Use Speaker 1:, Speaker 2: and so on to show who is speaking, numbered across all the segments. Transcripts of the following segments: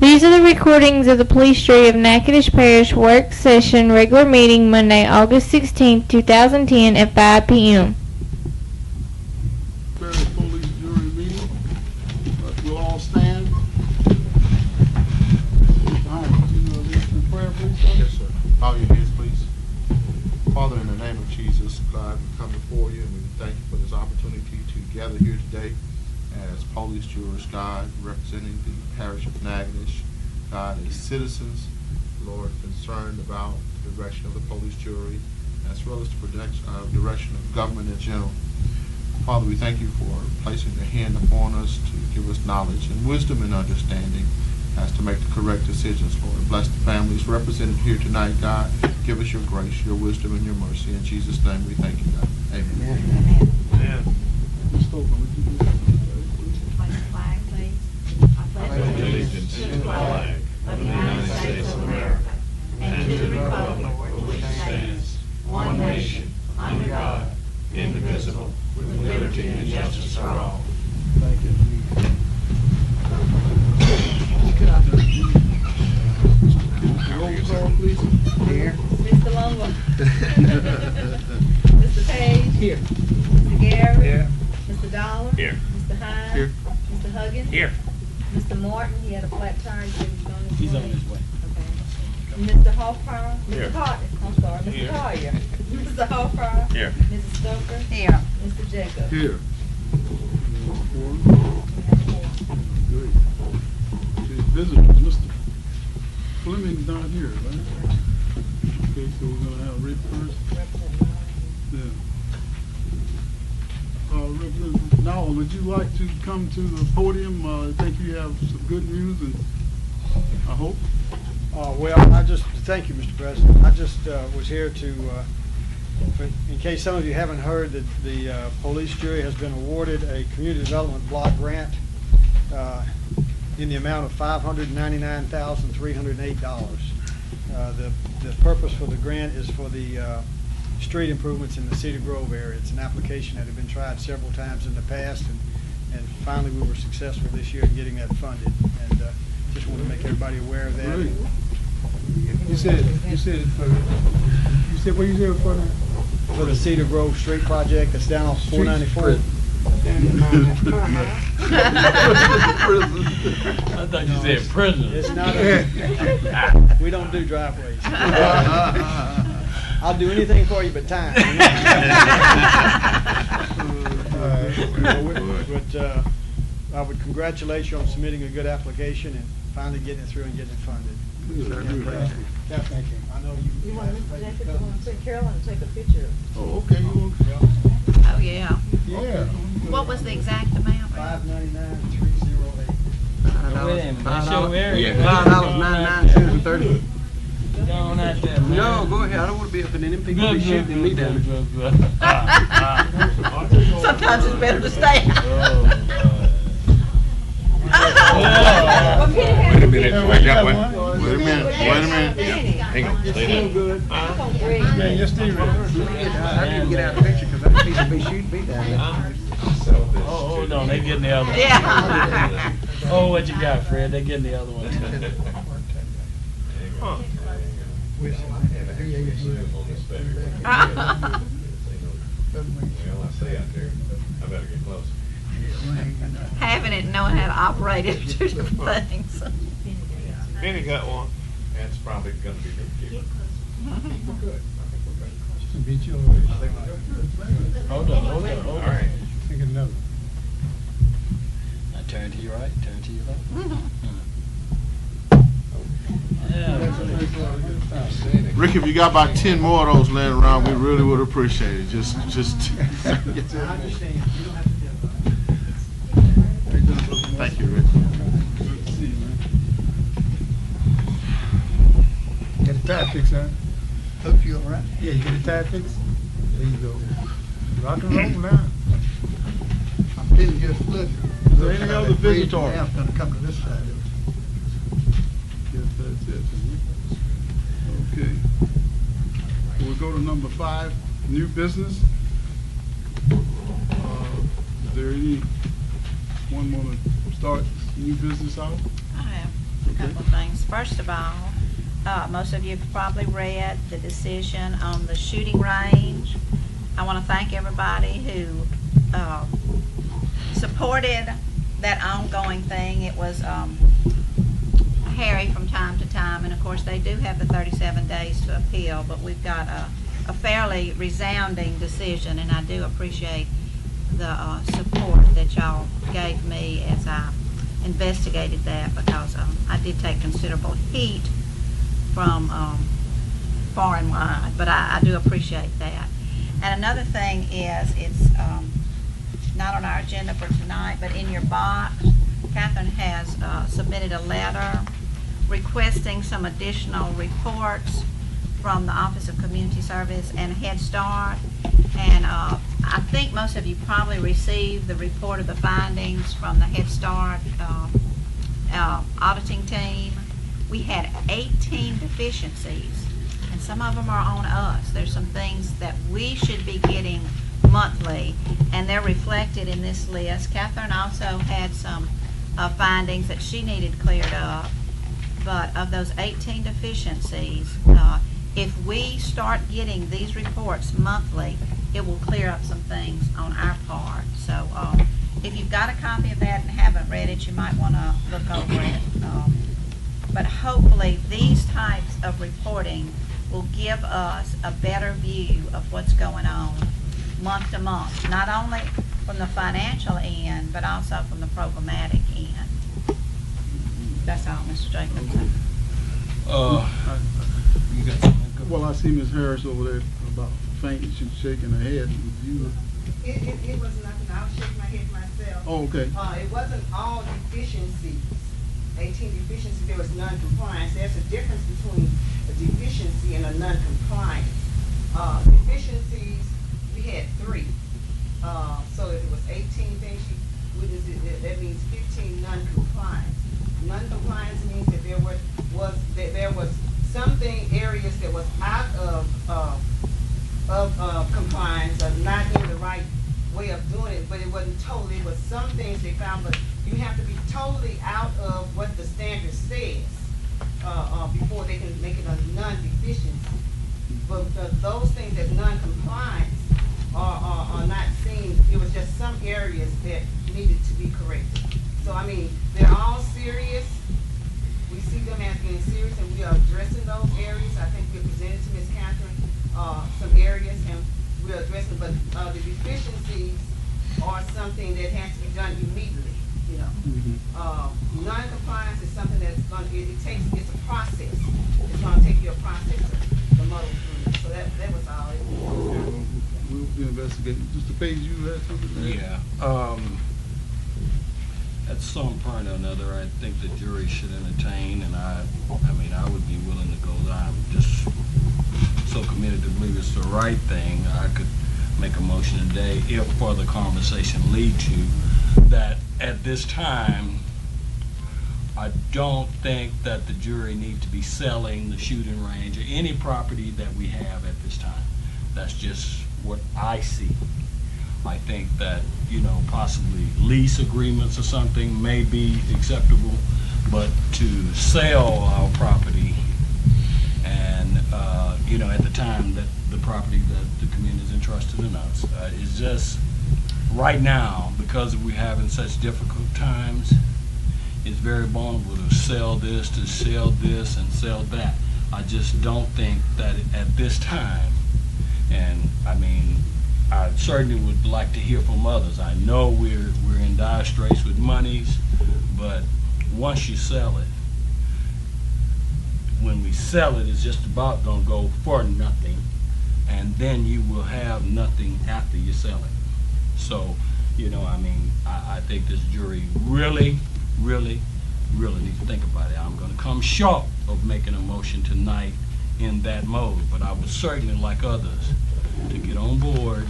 Speaker 1: These are the recordings of the police jury of Natchitoches Parish work session regular meeting Monday, August 16, 2010 at 5 p.m.
Speaker 2: Parish police jury meeting. We'll all stand. Prayer, please, sir?
Speaker 3: Yes, sir. Bow your heads, please. Father, in the name of Jesus, God, we come before you and we thank you for this opportunity to gather here today as police jurors, God, representing the Parish of Natchitoches, God, as citizens, Lord, concerned about the direction of the police jury, as well as the direction of government in general. Father, we thank you for placing your hand upon us to give us knowledge and wisdom and understanding as to make the correct decisions, Lord. Bless the families represented here tonight, God. Give us your grace, your wisdom, and your mercy. In Jesus' name we thank you, God. Amen.
Speaker 2: Amen. Stoker, would you do that?
Speaker 4: Flag, please. I pledge allegiance to the flag of the United States of America and to the republic for which it stands, one nation, under God, indivisible, with liberty and justice for all.
Speaker 2: Thank you. Roll call, please.
Speaker 5: Here.
Speaker 4: Mr. Longlois. Mr. Paige.
Speaker 5: Here.
Speaker 4: Mr. Garrett.
Speaker 5: Here.
Speaker 4: Mr. Dollar.
Speaker 5: Here.
Speaker 4: Mr. Hymes.
Speaker 3: Here.
Speaker 4: Mr. Huggins.
Speaker 5: Here.
Speaker 4: Mr. Martin, he had a flat tire, he said he's on his way.
Speaker 5: He's on his way.
Speaker 4: Okay. And Mr. Hoffpauir.
Speaker 5: Here.
Speaker 4: Mr. Carter. I'm sorry, Mr.
Speaker 5: Here.
Speaker 4: Collier. Mr. Hoffpauir.
Speaker 5: Here.
Speaker 4: Mrs. Stoker.
Speaker 6: Here.
Speaker 4: Mr. Jacob.
Speaker 2: Here. Great. Okay, visitors, Mr. Fleming's not here, right? Okay, so we're gonna have Rick first. Yeah. Representative Nowell, would you like to come to the podium? I think you have some good news, and I hope.
Speaker 7: Well, thank you, Mr. President. I just was here to, in case some of you haven't heard, that the police jury has been awarded a community development block grant in the amount of $599,308. The purpose for the grant is for the street improvements in the Cedar Grove area. It's an application that had been tried several times in the past, and finally we were successful this year in getting that funded. And just want to make everybody aware of that.
Speaker 2: Great. You said what you said for that?
Speaker 7: For the Cedar Grove Street project that's down off 494.
Speaker 5: I thought you said prison.
Speaker 7: It's not we don't do driveways. I'll do anything for you but time. But I would congratulate you on submitting a good application and finally getting it through and getting it funded.
Speaker 2: Thank you.
Speaker 7: I know
Speaker 4: You want Mr. Jacob to want to take Carolyn to take a picture?
Speaker 2: Oh, okay. You want?
Speaker 6: Oh, yeah.
Speaker 2: Yeah.
Speaker 6: What was the exact amount?
Speaker 7: $599,308.
Speaker 5: Wait a minute, that's your area.
Speaker 8: $5.99
Speaker 5: Go on out there, man.
Speaker 8: No, go ahead. I don't want to be up in them people be shooting me down there.
Speaker 6: Sometimes it's better to stay out.
Speaker 4: Well, Peter had
Speaker 5: Wait a minute, wait a minute.
Speaker 3: Wait a minute.
Speaker 5: Hang on, stay there.
Speaker 2: Man, you're still ready.
Speaker 8: I didn't get out of the picture because other people be shooting me down there.
Speaker 5: Oh, hold on, they getting the other one.
Speaker 6: Yeah.
Speaker 5: Oh, what you got, Fred? They getting the other one.
Speaker 6: Having it and knowing how to operate it are two different things.
Speaker 5: Benny got one.
Speaker 3: That's probably going to be the key.
Speaker 2: Beat you
Speaker 5: Hold on.
Speaker 3: All right.
Speaker 2: Think another.
Speaker 5: Now turn to your right, turn to your left.
Speaker 3: Rick, if you got about 10 more of those laying around, we really would appreciate it. Just.
Speaker 7: I understand. You don't have to do it.
Speaker 3: Thank you, Rick.
Speaker 2: Good to see you, man. Get a tire fix, huh?
Speaker 8: Hope you all right.
Speaker 2: Yeah, you get a tire fix? There you go. Rock and roll now.
Speaker 8: I'm feeling just flooded.
Speaker 2: Is there any other visitor?
Speaker 8: I'm going to come to this side of it.
Speaker 2: Yes, that's it. Okay. We'll go to number 5, new business. Is there anyone want to start new business out?
Speaker 6: I am. A couple of things. First of all, most of you have probably read the decision on the shooting range. I want to thank everybody who supported that ongoing thing. It was hairy from time to time, and of course they do have the 37 days to appeal, but we've got a fairly resounding decision, and I do appreciate the support that y'all gave me as I investigated that, because I did take considerable heat from far and wide, but I do appreciate that. And another thing is, it's not on our agenda for tonight, but in your box, Catherine has submitted a letter requesting some additional reports from the Office of Community Service and Head Start. And I think most of you probably received the report of the findings from the Head Start auditing team. We had 18 deficiencies, and some of them are on us. There's some things that we should be getting monthly, and they're reflected in this list. Catherine also had some findings that she needed cleared up, but of those 18 deficiencies, if we start getting these reports monthly, it will clear up some things on our part. So if you've got a copy of that and haven't read it, you might want to look over it. But hopefully these types of reporting will give us a better view of what's going on month to month, not only from the financial end, but also from the programmatic end. That's all, Mr. Jacobson.
Speaker 5: You got something?
Speaker 2: Well, I see Ms. Harris over there about faint. She's shaking her head.
Speaker 9: It was nothing. I was shaking my head myself.
Speaker 2: Oh, okay.
Speaker 9: It wasn't all deficiencies. 18 deficiencies, there was non-compliance. There's a difference between a deficiency and a non-compliance. Deficiencies, we had 3. So if it was 18 things she witnessed, that means 15 non-compliance. Non-compliance means that there was something areas that was out of compliance, or not in the right way of doing it, but it wasn't totally. It was some things they found, but you have to be totally out of what the standard says before they can make it a non-deficiency. But those things that non-compliance are not seen. It was just some areas that needed to be corrected. So I mean, they're all serious. We see them as being serious, and we are addressing those areas. I think we presented to Ms. Catherine some areas, and we're addressing. But the deficiencies are something that has to be done immediately. You know, non-compliance is something that's going to. It's a process. It's going to take you a process to muddle through. So that was all.
Speaker 2: We'll be investigating. Mr. Paige, you had something there?
Speaker 5: Yeah. At some point or another, I think the jury should entertain, and I mean, I would be willing to go there. I'm just so committed to believe it's the right thing. I could make a motion today if further conversation lead to that. At this time, I don't think that the jury need to be selling the shooting range or any property that we have at this time. That's just what I see. I think that, you know, possibly lease agreements or something may be acceptable, but to sell our property and, you know, at the time that the property that the community is entrusted in us is just, right now, because we're having such difficult times, it's very vulnerable to sell this, and sell that. I just don't think that at this time, and I mean, I certainly would like to hear from others. I know we're in dire straits with monies, but once you sell it, when we sell it, it's just about gonna go for nothing, and then you will have nothing after you sell it. So, you know, I mean, I think this jury really needs to think about it. I'm gonna come short of making a motion tonight in that mode, but I would certainly like others to get on board,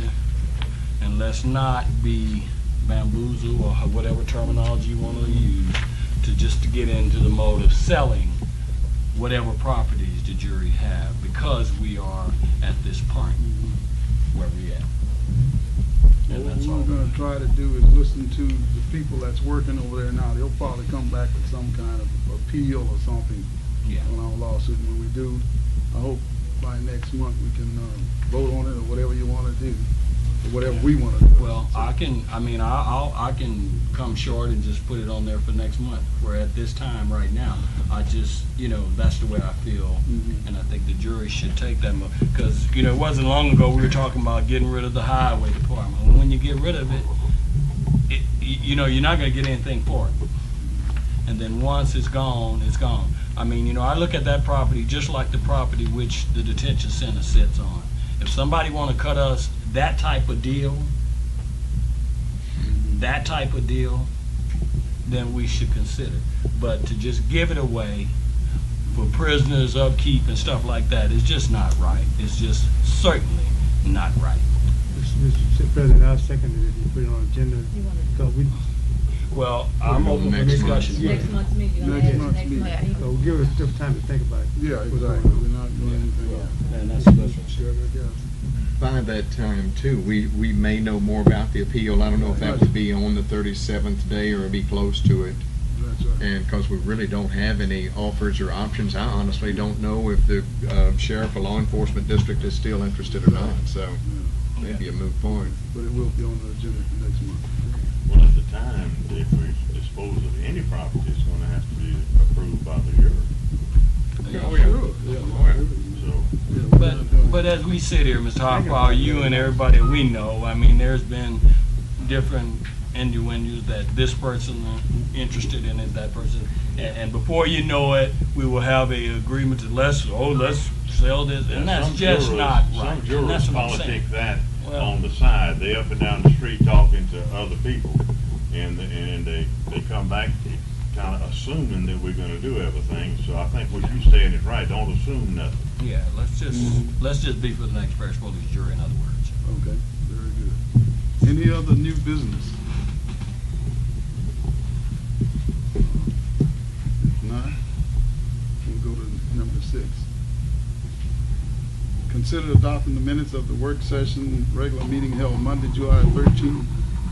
Speaker 5: and let's not be bamboozled, or whatever terminology you want to use, to get into the mode of selling whatever properties the jury have, because we are at this point where we at. And
Speaker 2: What
Speaker 5: that's all.
Speaker 2: we're gonna try to do is listen to the people that's working over there now. They'll probably come back with some kind of appeal or something
Speaker 5: Yeah.
Speaker 2: on our lawsuit. When we do, I hope by next month we can vote on it or whatever you wanna do, or whatever we wanna do.
Speaker 5: Well, I can come short and just put it on there for next month. Where at this time, right now, I just, that's the way I feel.
Speaker 2: Mhm.
Speaker 5: And I think the jury should take that, because, it wasn't long ago we were talking about getting rid of the highway department. And when you get rid of it, you're not gonna get anything for it. And then once it's gone, it's gone. I mean, I look at that property just like the property which the detention center sits on. If somebody wanna cut us that type of deal, then we should consider. But to just give it away for prisoners, upkeep, and stuff like that is just not right. It's just certainly not right.
Speaker 8: Mr. President, I seconded it, you put it on agenda, because we,
Speaker 5: Well, I'm open for discussion.
Speaker 8: Next
Speaker 4: month's meeting.
Speaker 2: Next month's meeting.
Speaker 8: so give us just time to think about it.
Speaker 2: Yeah, exactly. We're not doing anything else.
Speaker 5: And that's what
Speaker 2: Sure, yeah.
Speaker 10: By that time, too, we may know more about the appeal. I don't know if that would be on the 37th day or be close to it.
Speaker 2: That's right.
Speaker 10: And because we really don't have any offers or options, I honestly don't know if the sheriff or law enforcement district is still interested or not. So
Speaker 2: Yeah.
Speaker 10: maybe a moot point.
Speaker 2: But it will be on the agenda for next month.
Speaker 11: Well, at the time, if we dispose of any property, it's gonna have to be approved by the juror.
Speaker 2: Oh, sure. Yeah.
Speaker 11: So,
Speaker 2: Yeah, we're not doing
Speaker 5: But as we sit here, Mr. Hoffpauir, you and everybody we know, I mean, there's been different innuendos that this person is interested in it, that person, and before you know it, we will have a agreement to let's sell this, and that's
Speaker 11: some
Speaker 5: just
Speaker 11: jurors-
Speaker 5: not right.
Speaker 11: Some
Speaker 5: And
Speaker 11: jurors
Speaker 5: that's what I'm saying.
Speaker 11: politic that
Speaker 5: Well-
Speaker 11: on the side. They up and down the street talking to other people, and they come back kind of assuming that we're gonna do everything. So I think what you're saying is right. Don't assume nothing.
Speaker 5: Yeah, let's just be for the next parish police jury, in other words.
Speaker 2: Okay, very good. Any other new business? If not, we'll go to number 6. Consider adopting the minutes of the work session, regular meeting held Monday, July 13,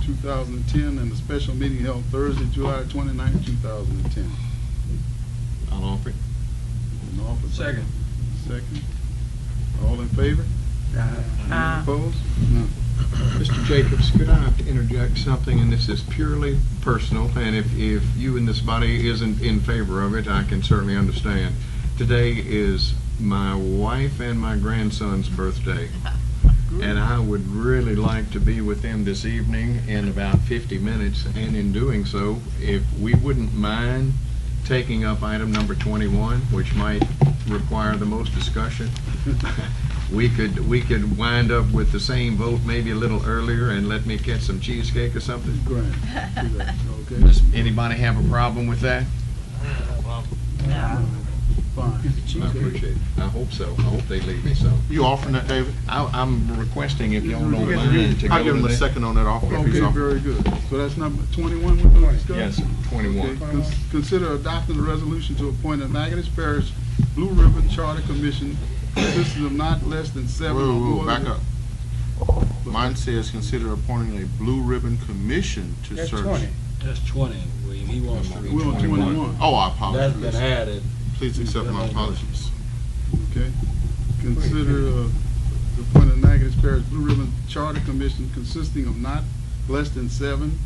Speaker 2: 2010, and the special meeting held Thursday, July 29, 2010.
Speaker 10: I'll offer it.
Speaker 2: An offer.
Speaker 5: Second.
Speaker 2: Second. All in favor? Opposed? None.
Speaker 10: Mr. Jacobs, could I interject something, and this is purely personal, and if you and this body isn't in favor of it, I can certainly understand. Today is my wife and my grandson's birthday, and I would really like to be with them this evening in about 50 minutes, and in doing so, if we wouldn't mind taking up item number 21, which might require the most discussion. We could wind up with the same vote maybe a little earlier and let me get some cheesecake or something.
Speaker 2: Grand. Do that. Okay.
Speaker 10: Does anybody have a problem with that?
Speaker 2: Fine.
Speaker 10: I appreciate it. I hope so. I hope they leave me so.
Speaker 3: You offering that, David?
Speaker 10: I'm requesting if y'all don't
Speaker 2: I'll
Speaker 10: mind to go
Speaker 3: I'll give him
Speaker 10: to
Speaker 3: a
Speaker 10: that.
Speaker 3: second on that offer. if he's
Speaker 2: Okay,
Speaker 3: offering.
Speaker 2: very good. So that's number 21 we're going to discuss?
Speaker 10: Yes, sir. 21.
Speaker 2: Okay. Consider adopting a resolution to appoint a Natchitoches Parish Blue Ribbon Charter Commission consisting of not less than 7 or
Speaker 3: Whoa,
Speaker 2: more.
Speaker 3: back up. Mine says consider appointing a blue ribbon commission to
Speaker 8: That's
Speaker 3: search.
Speaker 8: 20.
Speaker 5: That's 20, William, he wants to read
Speaker 2: We're on
Speaker 5: 21.
Speaker 2: 21.
Speaker 3: Oh, I
Speaker 5: That's been
Speaker 3: apologize.
Speaker 5: added.
Speaker 3: Please accept my apologies.
Speaker 2: Okay. Consider appoint a Natchitoches Parish Blue Ribbon Charter Commission consisting of not less than 7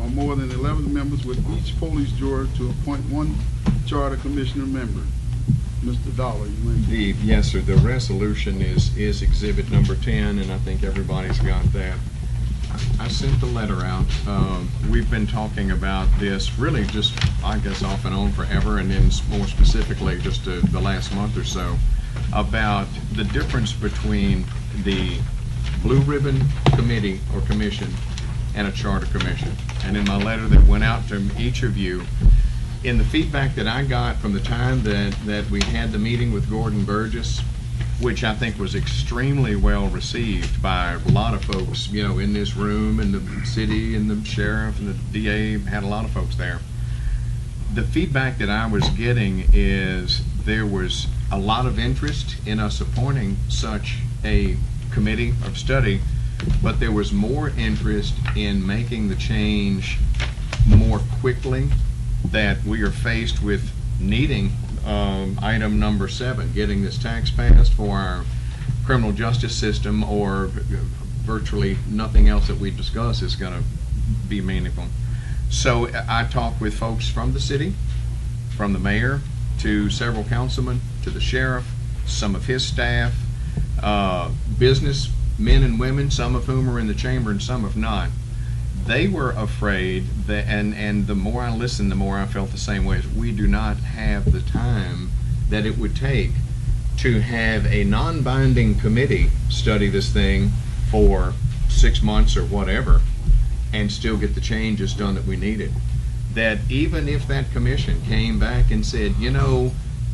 Speaker 2: or more than 11 members, with each police juror to appoint one charter commissioner member. Mr. Dollar, you may.
Speaker 10: Yes, sir. The resolution is exhibit number 10, and I think everybody's got that. I sent the letter out. We've been talking about this really just, I guess, off and on forever, and then more specifically just the last month or so, about the difference between the Blue Ribbon Committee or Commission and a Charter Commission. And in my letter that went out to each of you, in the feedback that I got from the time that we had the meeting with Gordon Burgess, which I think was extremely well received by a lot of folks, in this room, and the city, and the sheriff, and the DA, had a lot of folks there. The feedback that I was getting is there was a lot of interest in us appointing such a committee of study, but there was more interest in making the change more quickly, that we are faced with needing item number 7, getting this tax passed for our criminal justice system, or virtually nothing else that we discuss is going to be meaningful. So I talked with folks from the city, from the mayor to several councilmen to the sheriff, some of his staff, business men and women, some of whom are in the chamber and some have not. They were afraid that, and the more I listened, the more I felt the same way, as we do not have the time that it would take to have a non-binding committee study this thing for 6 months or whatever and still get the changes done that we needed. That even if that commission came back and said, you know,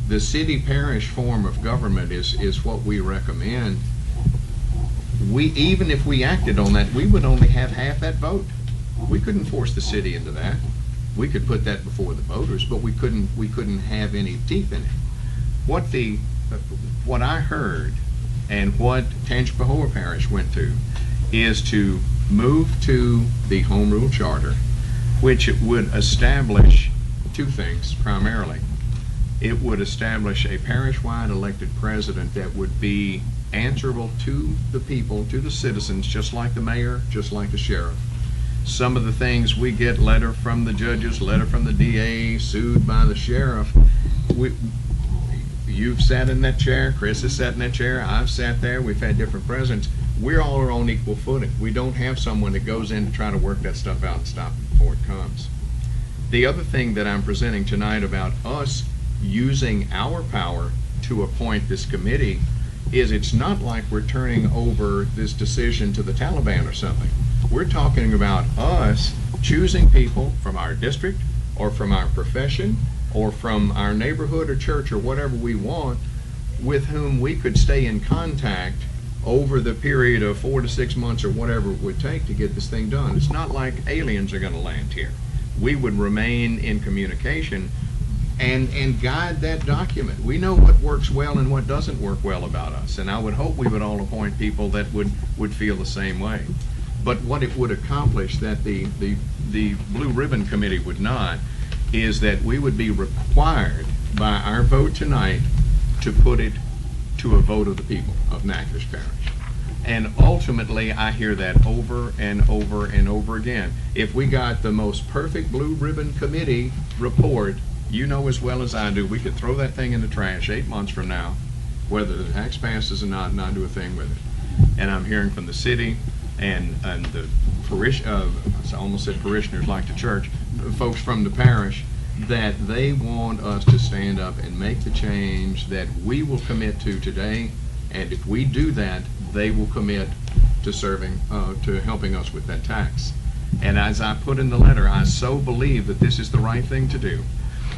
Speaker 10: the city parish form of government is what we recommend, even if we acted on that, we would only have half that vote. We couldn't force the city into that. We could put that before the voters, but we couldn't have any teeth in it. What I heard and what Natchitoches Parish went to is to move to the Home Rule Charter, which would establish 2 things primarily. It would establish a parish-wide elected president that would be answerable to the people, to the citizens, just like the mayor, just like the sheriff. Some of the things we get, letter from the judges, letter from the DA, sued by the sheriff. You've sat in that chair, Chris has sat in that chair, I've sat there, we've had different presidents. We're all on equal footing. We don't have someone that goes in to try to work that stuff out and stop it before it comes. The other thing that I'm presenting tonight about us using our power to appoint this committee is, it's not like we're turning over this decision to the Taliban or something. We're talking about us choosing people from our district or from our profession or from our neighborhood or church or whatever we want, with whom we could stay in contact over the period of 4 to 6 months or whatever it would take to get this thing done. It's not like aliens are going to land here. We would remain in communication and guide that document. We know what works well and what doesn't work well about us, and I would hope we would all appoint people that would feel the same way. But what it would accomplish that the Blue Ribbon Committee would not, is that we would be required by our vote tonight to put it to a vote of the people of Natchitoches Parish. And ultimately, I hear that over and over and over again. If we got the most perfect Blue Ribbon Committee report, you know as well as I do, we could throw that thing in the trash 8 months from now, whether the tax passes or not do a thing with it. And I'm hearing from the city and the I almost said parishioners like the church, folks from the parish, that they want us to stand up and make the change that we will commit to today. And if we do that, they will commit to serving, to helping us with that tax. And as I put in the letter, I so believe that this is the right thing to do.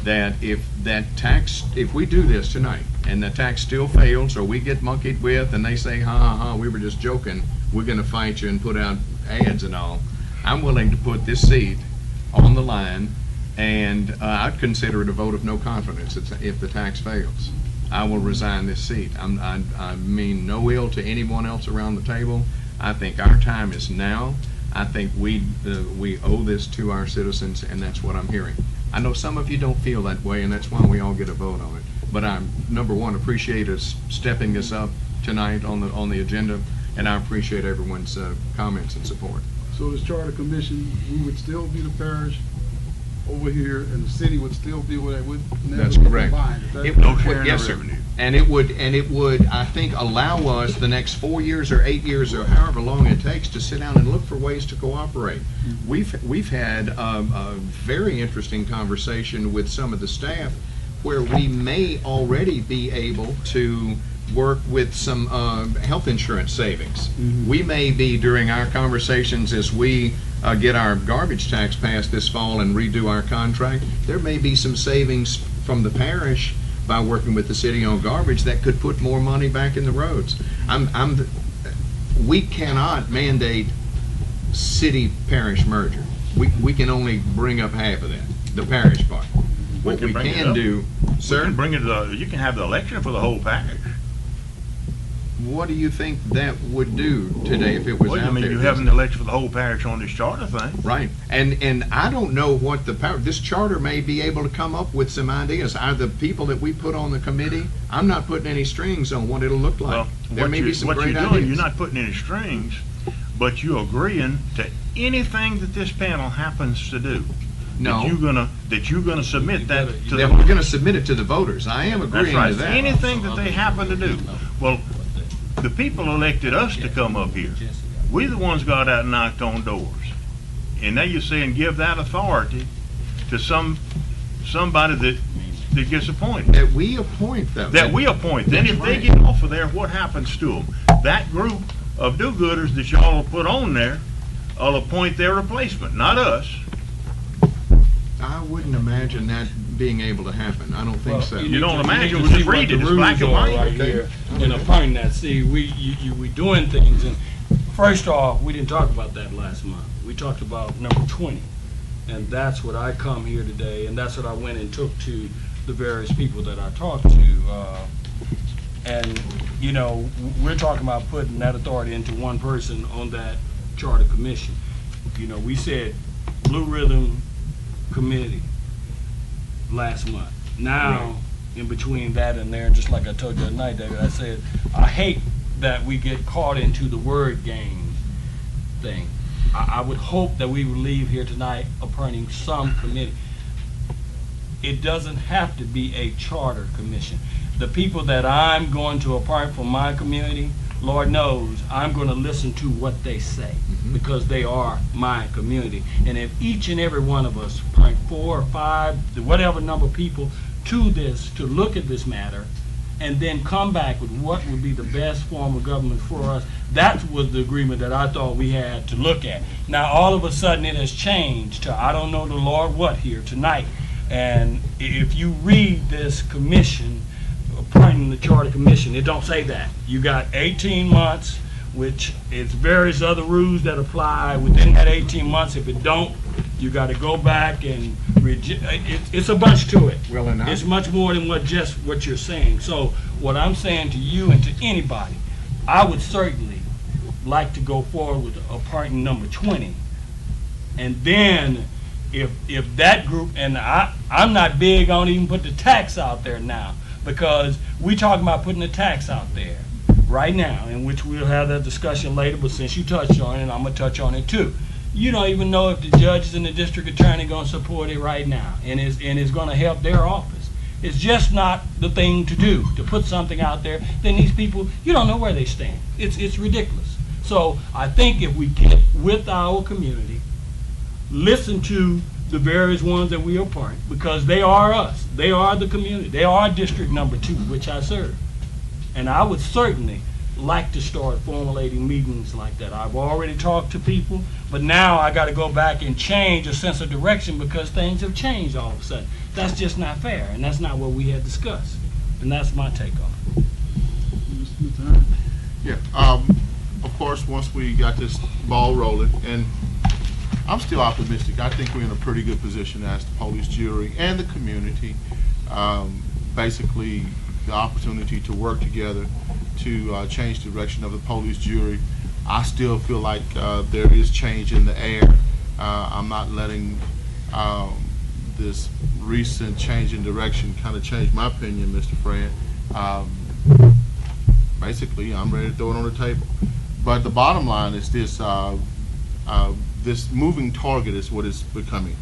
Speaker 10: That if we do this tonight and the tax still fails, or we get monkeyed with and they say, ha, we were just joking, we're going to fight you and put out ads and all, I'm willing to put this seat on the line, and I'd consider it a vote of no confidence if the tax fails. I will resign this seat. I mean no ill to anyone else around the table. I think our time is now. I think we owe this to our citizens, and that's what I'm hearing. I know some of you don't feel that way, and that's why we all get a vote on it. But I, number one, appreciate us stepping this up tonight on the agenda, and I appreciate everyone's comments and support.
Speaker 2: So this charter commission, we would still be the parish over here, and the city would still be where they would never
Speaker 10: That's
Speaker 2: be
Speaker 10: correct.
Speaker 2: combined.
Speaker 10: It would, yes, sir. And it would, I think, allow us the next 4 years or 8 years or however long it takes to sit down and look for ways to cooperate. We've had a very interesting conversation with some of the staff where we may already be able to work with some health insurance savings. We may be, during our conversations as we get our garbage tax passed this fall and redo our contract, there may be some savings from the parish by working with the city on garbage that could put more money back in the roads. We cannot mandate city-parish merger. We can only bring up half of that, the parish part. What we can do, sir?
Speaker 11: You can have the election for the whole parish.
Speaker 10: what do you think that would do today if it was
Speaker 11: Well,
Speaker 10: out
Speaker 11: I mean,
Speaker 10: there?
Speaker 11: you haven't elected for the whole parish on this charter thing.
Speaker 10: Right, and I don't know what this charter may be able to come up with some ideas. Are the people that we put on the committee, I'm not putting any strings on what it'll look like.
Speaker 11: Well,
Speaker 10: There may be some
Speaker 11: what
Speaker 10: great
Speaker 11: you're doing,
Speaker 10: ideas.
Speaker 11: you're not putting any strings, but you're agreeing to anything that this panel happens to do.
Speaker 10: No.
Speaker 11: That you're gonna submit that to
Speaker 10: That
Speaker 11: the.
Speaker 10: we're gonna submit it to the voters. I am
Speaker 11: That's
Speaker 10: agreeing
Speaker 11: right.
Speaker 10: to that.
Speaker 11: Anything that they happen to do. Well, the people elected us to come up here. We the ones got out and knocked on doors. And now you're saying give that authority to somebody that gets appointed.
Speaker 10: That we appoint them.
Speaker 11: That we appoint. Then
Speaker 10: That's
Speaker 11: if they
Speaker 10: right.
Speaker 11: get off of there, what happens to them? That group of do-gooders that y'all will put on there will appoint their replacement, not us.
Speaker 10: I wouldn't imagine that being able to happen. I don't think so.
Speaker 11: You don't
Speaker 5: need
Speaker 11: imagine,
Speaker 5: to
Speaker 11: we just
Speaker 5: see what
Speaker 11: read it.
Speaker 5: the
Speaker 11: It's black
Speaker 5: rules
Speaker 11: and
Speaker 5: are
Speaker 11: white.
Speaker 5: right here in appointing that. See, we doing things, and first off, we didn't talk about that last month. We talked about number 20, and that's what I come here today, and that's what I went and took to the various people that I talked to. And, you know, we're talking about putting that authority into one person on that charter commission. You know, we said Blue Rhythm Committee last month. Now, in between that and there, just like I told you that night, David, I said, I hate that we get caught into the word game thing. I would hope that we would leave here tonight appointing some committee. It doesn't have to be a charter commission. The people that I'm going to appoint from my community, Lord knows, I'm going to listen to what they say because they are my community. And if each and every one of us appoint 4 or 5, whatever number of people to this, to look at this matter, and then come back with what would be the best form of government for us, that was the agreement that I thought we had to look at. Now, all of a sudden, it has changed to I don't know the Lord what here tonight. And if you read this commission, appointing the charter commission, it don't say that. You got 18 months, which is various other rules that apply within that 18 months. If it don't, you got to go back and it's a bunch to it.
Speaker 10: Well, and
Speaker 5: it's much more than just what you're saying. So what I'm saying to you and to anybody, I would certainly like to go forward with appointing number 20. And then if that group, and I'm not big on even put the tax out there now, because we talking about putting the tax out there right now, in which we'll have that discussion later, but since you touched on it, I'm going to touch on it too. You don't even know if the judges and the district attorney going to support it right now, and it's going to help their office. It's just not the thing to do, to put something out there. Then these people, you don't know where they stand. It's ridiculous. So I think if we get with our community, listen to the various ones that we are part, because they are us. They are the community. They are district number 2, which I serve. And I would certainly like to start formulating meetings like that. I've already talked to people, but now I got to go back and change a sense of direction because things have changed all of a sudden. That's just not fair, and that's not what we had discussed. And that's my take on it.
Speaker 2: Mr. Hymes.
Speaker 3: Yeah, of course, once we got this ball rolling, and I'm still optimistic. I think we're in a pretty good position as the police jury and the community. Basically, the opportunity to work together to change the direction of the police jury. I still feel like there is change in the air. I'm not letting this recent change in direction kind of change my opinion, Mr. Fred. Basically, I'm ready to throw it on the table. But the bottom line is this. This moving target is what it's becoming.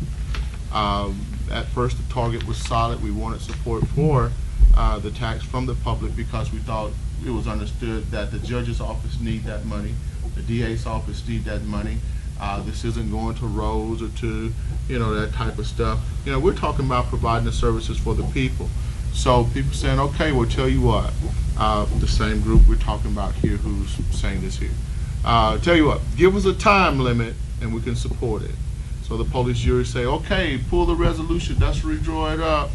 Speaker 3: At first, the target was solid. We wanted support for the tax from the public because we thought it was understood that the judge's office need that money, the DA's office need that money. This isn't going to roads or to, that type of stuff. We're talking about providing the services for the people. So people saying, okay, well, tell you what, the same group we're talking about here who's saying this here. Tell you what, give us a time limit and we can support it. So the police jury say, okay, pull the resolution, let's redraw it up,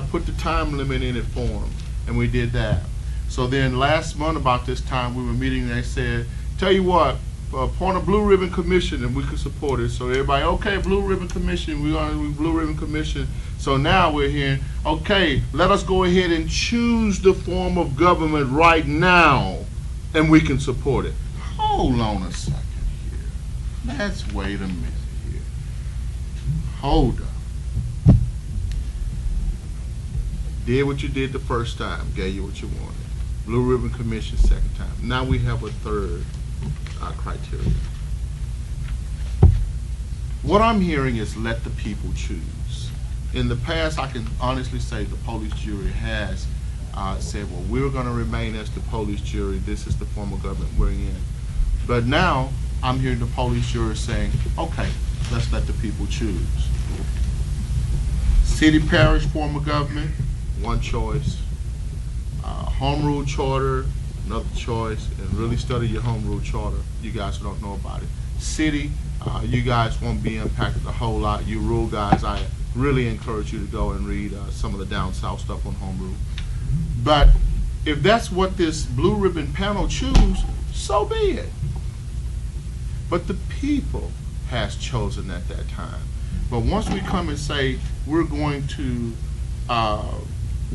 Speaker 3: put the time limit in it for them. And we did that. So then last month about this time we were meeting and they said, tell you what, appoint a Blue Ribbon Commission and we can support it. So everybody, okay, Blue Ribbon Commission, we're on Blue Ribbon Commission. So now we're hearing, okay, let us go ahead and choose the form of government right now and we can support it. Hold on a second here. Let's wait a minute here. Hold up. Did what you did the first time, gave you what you wanted. Blue Ribbon Commission second time. Now we have a third criteria. What I'm hearing is let the people choose. In the past, I can honestly say the police jury has said, well, we're going to remain as the police jury. This is the form of government we're in. But now I'm hearing the police jury saying, okay, let's let the people choose. City parish form of government, one choice. Home rule charter, another choice. And really study your home rule charter, you guys who don't know about it. City, you guys won't be impacted a whole lot. You rule guys, I really encourage you to go and read some of the down south stuff on home rule. But if that's what this blue ribbon panel choose, so be it. But the people has chosen at that time. But once we come and say we're going to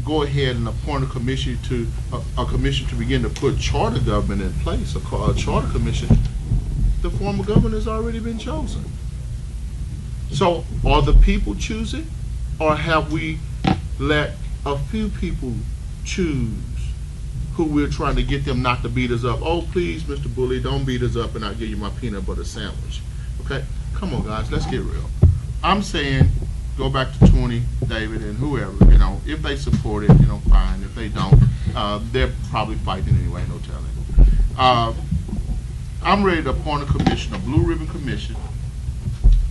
Speaker 3: go ahead and appoint a commission to begin to put charter government in place, a charter commission, the form of government has already been chosen. So are the people choosing, or have we let a few people choose who we're trying to get them not to beat us up? Oh, please, Mr. Bully, don't beat us up and I'll give you my peanut butter sandwich. Okay? Come on, guys, let's get real. I'm saying go back to 20, David, and whoever, if they support it, fine. If they don't, they're probably fighting anyway, no telling. I'm ready to appoint a commission, a blue ribbon commission,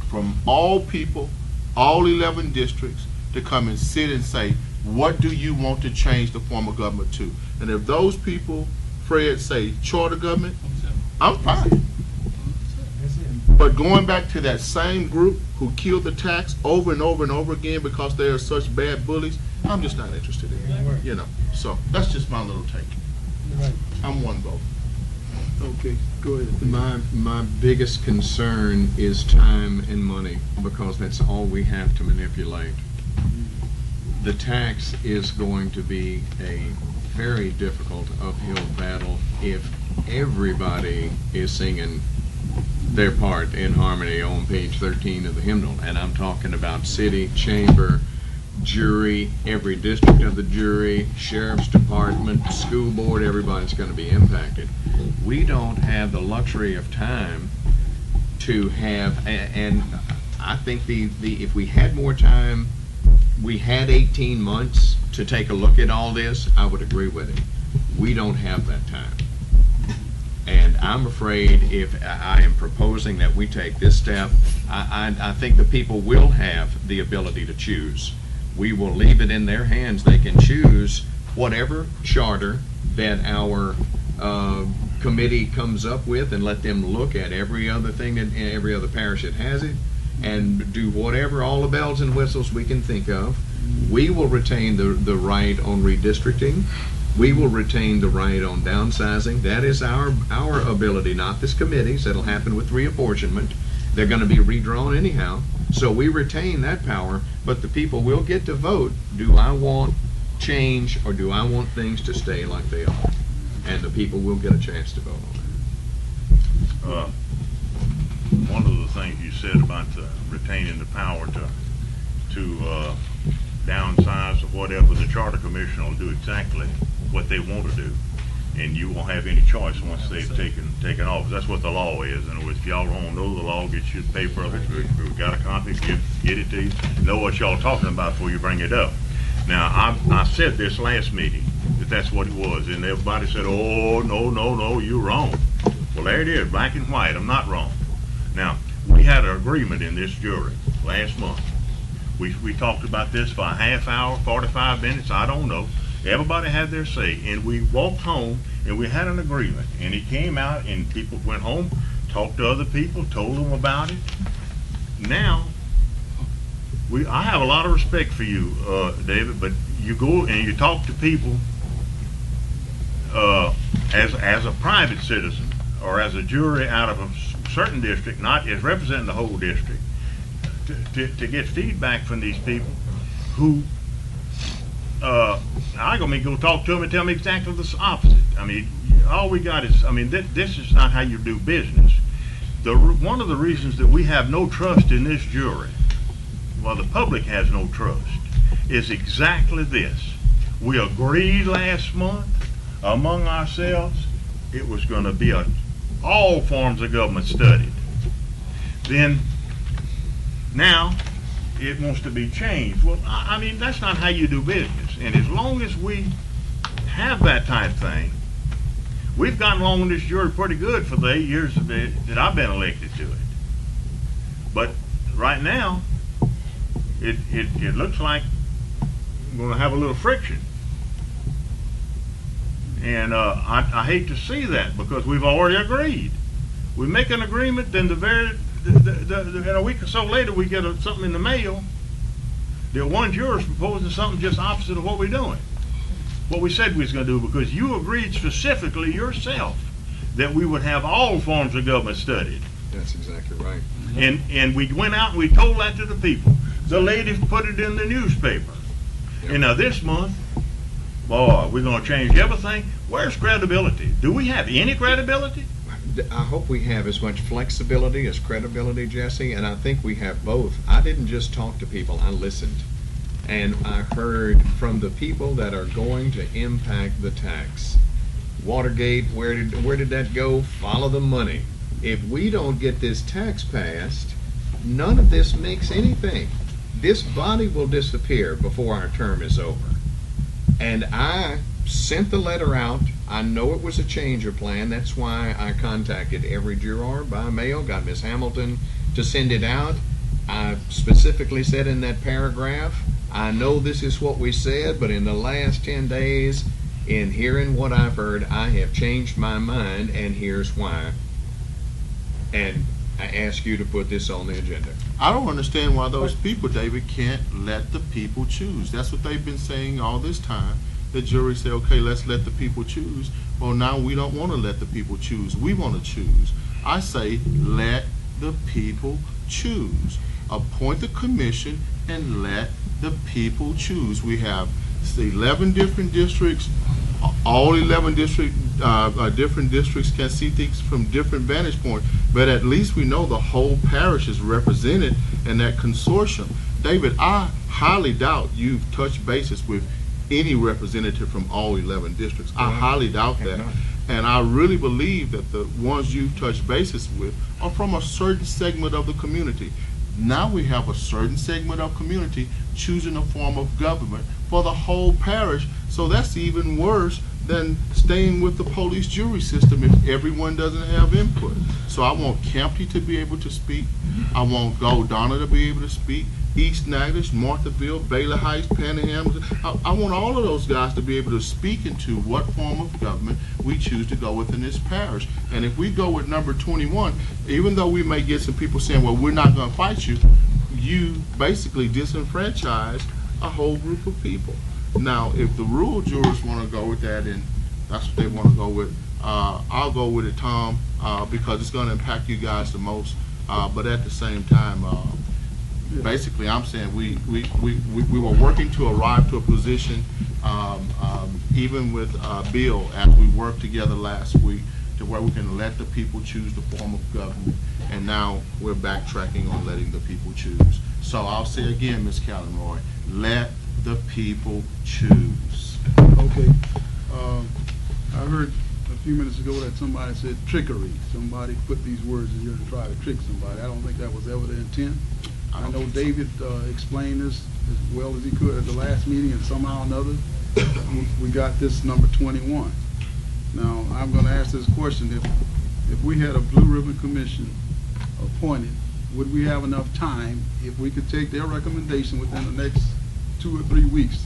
Speaker 3: from all people, all 11 districts, to come and sit and say, what do you want to change the form of government to? And if those people, Fred, say charter government, I'm fine. But going back to that same group who killed the tax over and over and over again because they are such bad bullies, I'm just not interested in it. So that's just my little take. I'm one vote.
Speaker 8: Okay, go ahead.
Speaker 10: My biggest concern is time and money, because that's all we have to manipulate. The tax is going to be a very difficult uphill battle if everybody is singing their part in harmony on page 13 of the hymnal. And I'm talking about city, chamber, jury, every district of the jury, sheriff's department, school board, everybody's going to be impacted. We don't have the luxury of time to have, and I think if we had more time, we had 18 months to take a look at all this, I would agree with it. We don't have that time. And I'm afraid if I am proposing that we take this step, I think the people will have the ability to choose. We will leave it in their hands. They can choose whatever charter that our committee comes up with, and let them look at every other thing in every other parish that has it, and do whatever, all the bells and whistles we can think of. We will retain the right on redistricting. We will retain the right on downsizing. That is our ability, not this committee's. That'll happen with reapportionment. They're going to be redrawn anyhow. So we retain that power, but the people will get to vote. Do I want change, or do I want things to stay like they are? And the people will get a chance to vote on that.
Speaker 11: One of the things you said about retaining the power to downsize or whatever, the charter commission will do exactly what they want to do, and you won't have any choice once they've taken office. That's what the law is. And if y'all don't know the law, get you the paper of it. We've got a copy. Get it to you. Know what y'all talking about before you bring it up. Now, I said this last meeting that that's what it was, and everybody said, "Oh, no, you're wrong." Well, there it is, black and white. I'm not wrong. Now, we had an agreement in this jury last month. We talked about this for a half hour, 45 minutes, I don't know. Everybody had their say, and we walked home, and we had an agreement. And it came out, and people went home, talked to other people, told them about it. Now, I have a lot of respect for you, David, but you go and you talk to people as a private citizen or as a jury out of a certain district, not as representing the whole district, to get feedback from these people who I'm going to go talk to them and tell me exactly the opposite. I mean, all we got is, I mean, this is not how you do business. One of the reasons that we have no trust in this jury, well, the public has no trust, is exactly this. We agreed last month among ourselves it was going to be all forms of government studied. Then now it wants to be changed. Well, I mean, that's not how you do business. And as long as we have that type thing, we've gotten along with this jury pretty good for the 8 years that I've been elected to it. But right now, it looks like we're going to have a little friction. And I hate to see that, because we've already agreed. We make an agreement, then a week or so later we get something in the mail that one juror's proposing something just opposite of what we're doing. What we said we was going to do, because you agreed specifically yourself that we would have all forms of government studied.
Speaker 10: That's exactly right.
Speaker 11: And we went out and we told that to the people. The lady put it in the newspaper.
Speaker 10: Yep.
Speaker 11: And now this month, boy, we're going to change everything. Where's credibility? Do we have any credibility?
Speaker 10: I hope we have as much flexibility as credibility, Jesse, and I think we have both. I didn't just talk to people, I listened. And I heard from the people that are going to impact the tax. Watergate, where did that go? Follow the money. If we don't get this tax passed, none of this makes anything. This body will disappear before our term is over. And I sent the letter out. I know it was a changer plan. That's why I contacted every juror by mail, got Miss Hamilton to send it out. I specifically said in that paragraph, I know this is what we said, but in the last 10 days, in hearing what I've heard, I have changed my mind, and here's why. And I ask you to put this on the agenda.
Speaker 3: I don't understand why those people, David, can't let the people choose. That's what they've been saying all this time. The jury say, okay, let's let the people choose. Well, now we don't want to let the people choose. We want to choose. I say, let the people choose. Appoint the commission and let the people choose. We have 11 different districts. All 11 different districts can see things from different vantage points, but at least we know the whole parish is represented in that consortium. David, I highly doubt you've touched bases with any representative from all 11 districts. I highly doubt that. And I really believe that the ones you've touched bases with are from a certain segment of the community. Now we have a certain segment of community choosing a form of government for the whole parish. So that's even worse than staying with the police jury system if everyone doesn't have input. So I want Kempty to be able to speak. I want Goldonna to be able to speak. East Natchitoches, Marthaville, Baylor Heights, Panhandle. I want all of those guys to be able to speak into what form of government we choose to go with in this parish. And if we go with number 21, even though we may get some people saying, well, we're not going to fight you, you basically disenfranchise a whole group of people. Now, if the rural jurors want to go with that, and that's what they want to go with, I'll go with it, Tom, because it's going to impact you guys the most. But at the same time, basically, I'm saying we were working to arrive to a position, even with Bill, as we worked together last week, to where we can let the people choose the form of government. And now we're backtracking on letting the people choose. So I'll say again, Ms. Callenroy, let the people choose.
Speaker 2: Okay. I heard a few minutes ago that somebody said trickery. Somebody put these words in here to try to trick somebody. I don't think that was ever the intent. I know David explained this as well as he could at the last meeting, and somehow or another we got this number 21. Now, I'm going to ask this question. If we had a Blue Ribbon Commission appointed, would we have enough time if we could take their recommendation within the next 2 or 3 weeks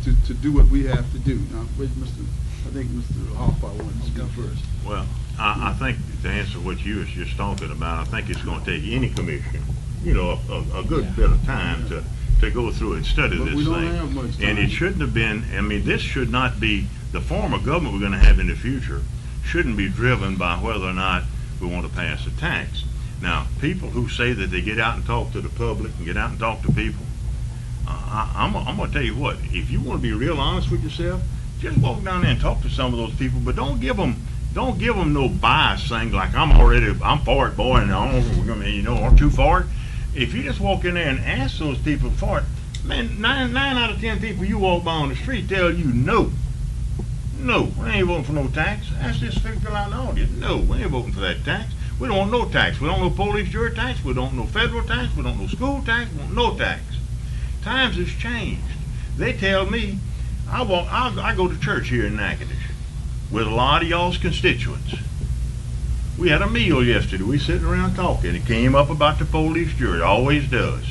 Speaker 2: to do what we have to do? Now, wait, I think Mr. Hoffpauir wanted to go first.
Speaker 11: Well, I think to answer what you was just talking about, I think it's going to take any commission, you know, a good bit of time to go through and study
Speaker 2: But
Speaker 11: this
Speaker 2: we don't
Speaker 11: thing.
Speaker 2: have much time.
Speaker 11: And it shouldn't have been, I mean, this should not be, the form of government we're going to have in the future shouldn't be driven by whether or not we want to pass a tax. Now, people who say that they get out and talk to the public and get out and talk to people, I'm going to tell you what, if you want to be real honest with yourself, just walk down there and talk to some of those people, but don't give them no bias thing like I'm for it, boy, and I'm too for it. If you just walk in there and ask those people for it, man, 9 out of 10 people you walk by on the street tell you no, we ain't voting for no tax. Ask this people out in the audience. No, we ain't voting for that tax. We don't want no tax. We don't want no police jury tax. We don't want no federal tax. We don't want no school tax. We want no tax. Times has changed. They tell me, I go to church here in Natchitoches with a lot of y'all's constituents. We had a meal yesterday. We sitting around talking. It came up about the police jury. It always does.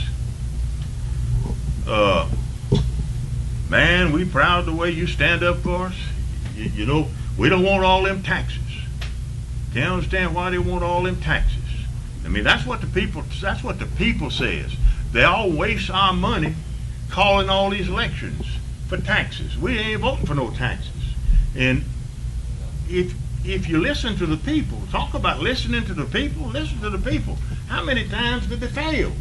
Speaker 11: Man, we proud of the way you stand up for us. You know, we don't want all them taxes. Can't understand why they want all them taxes. I mean, that's what the people says. They all waste our money calling all these elections for taxes. We ain't voting for no taxes. And if you listen to the people, talk about listening to the people, listen to the people. How many times did they fail?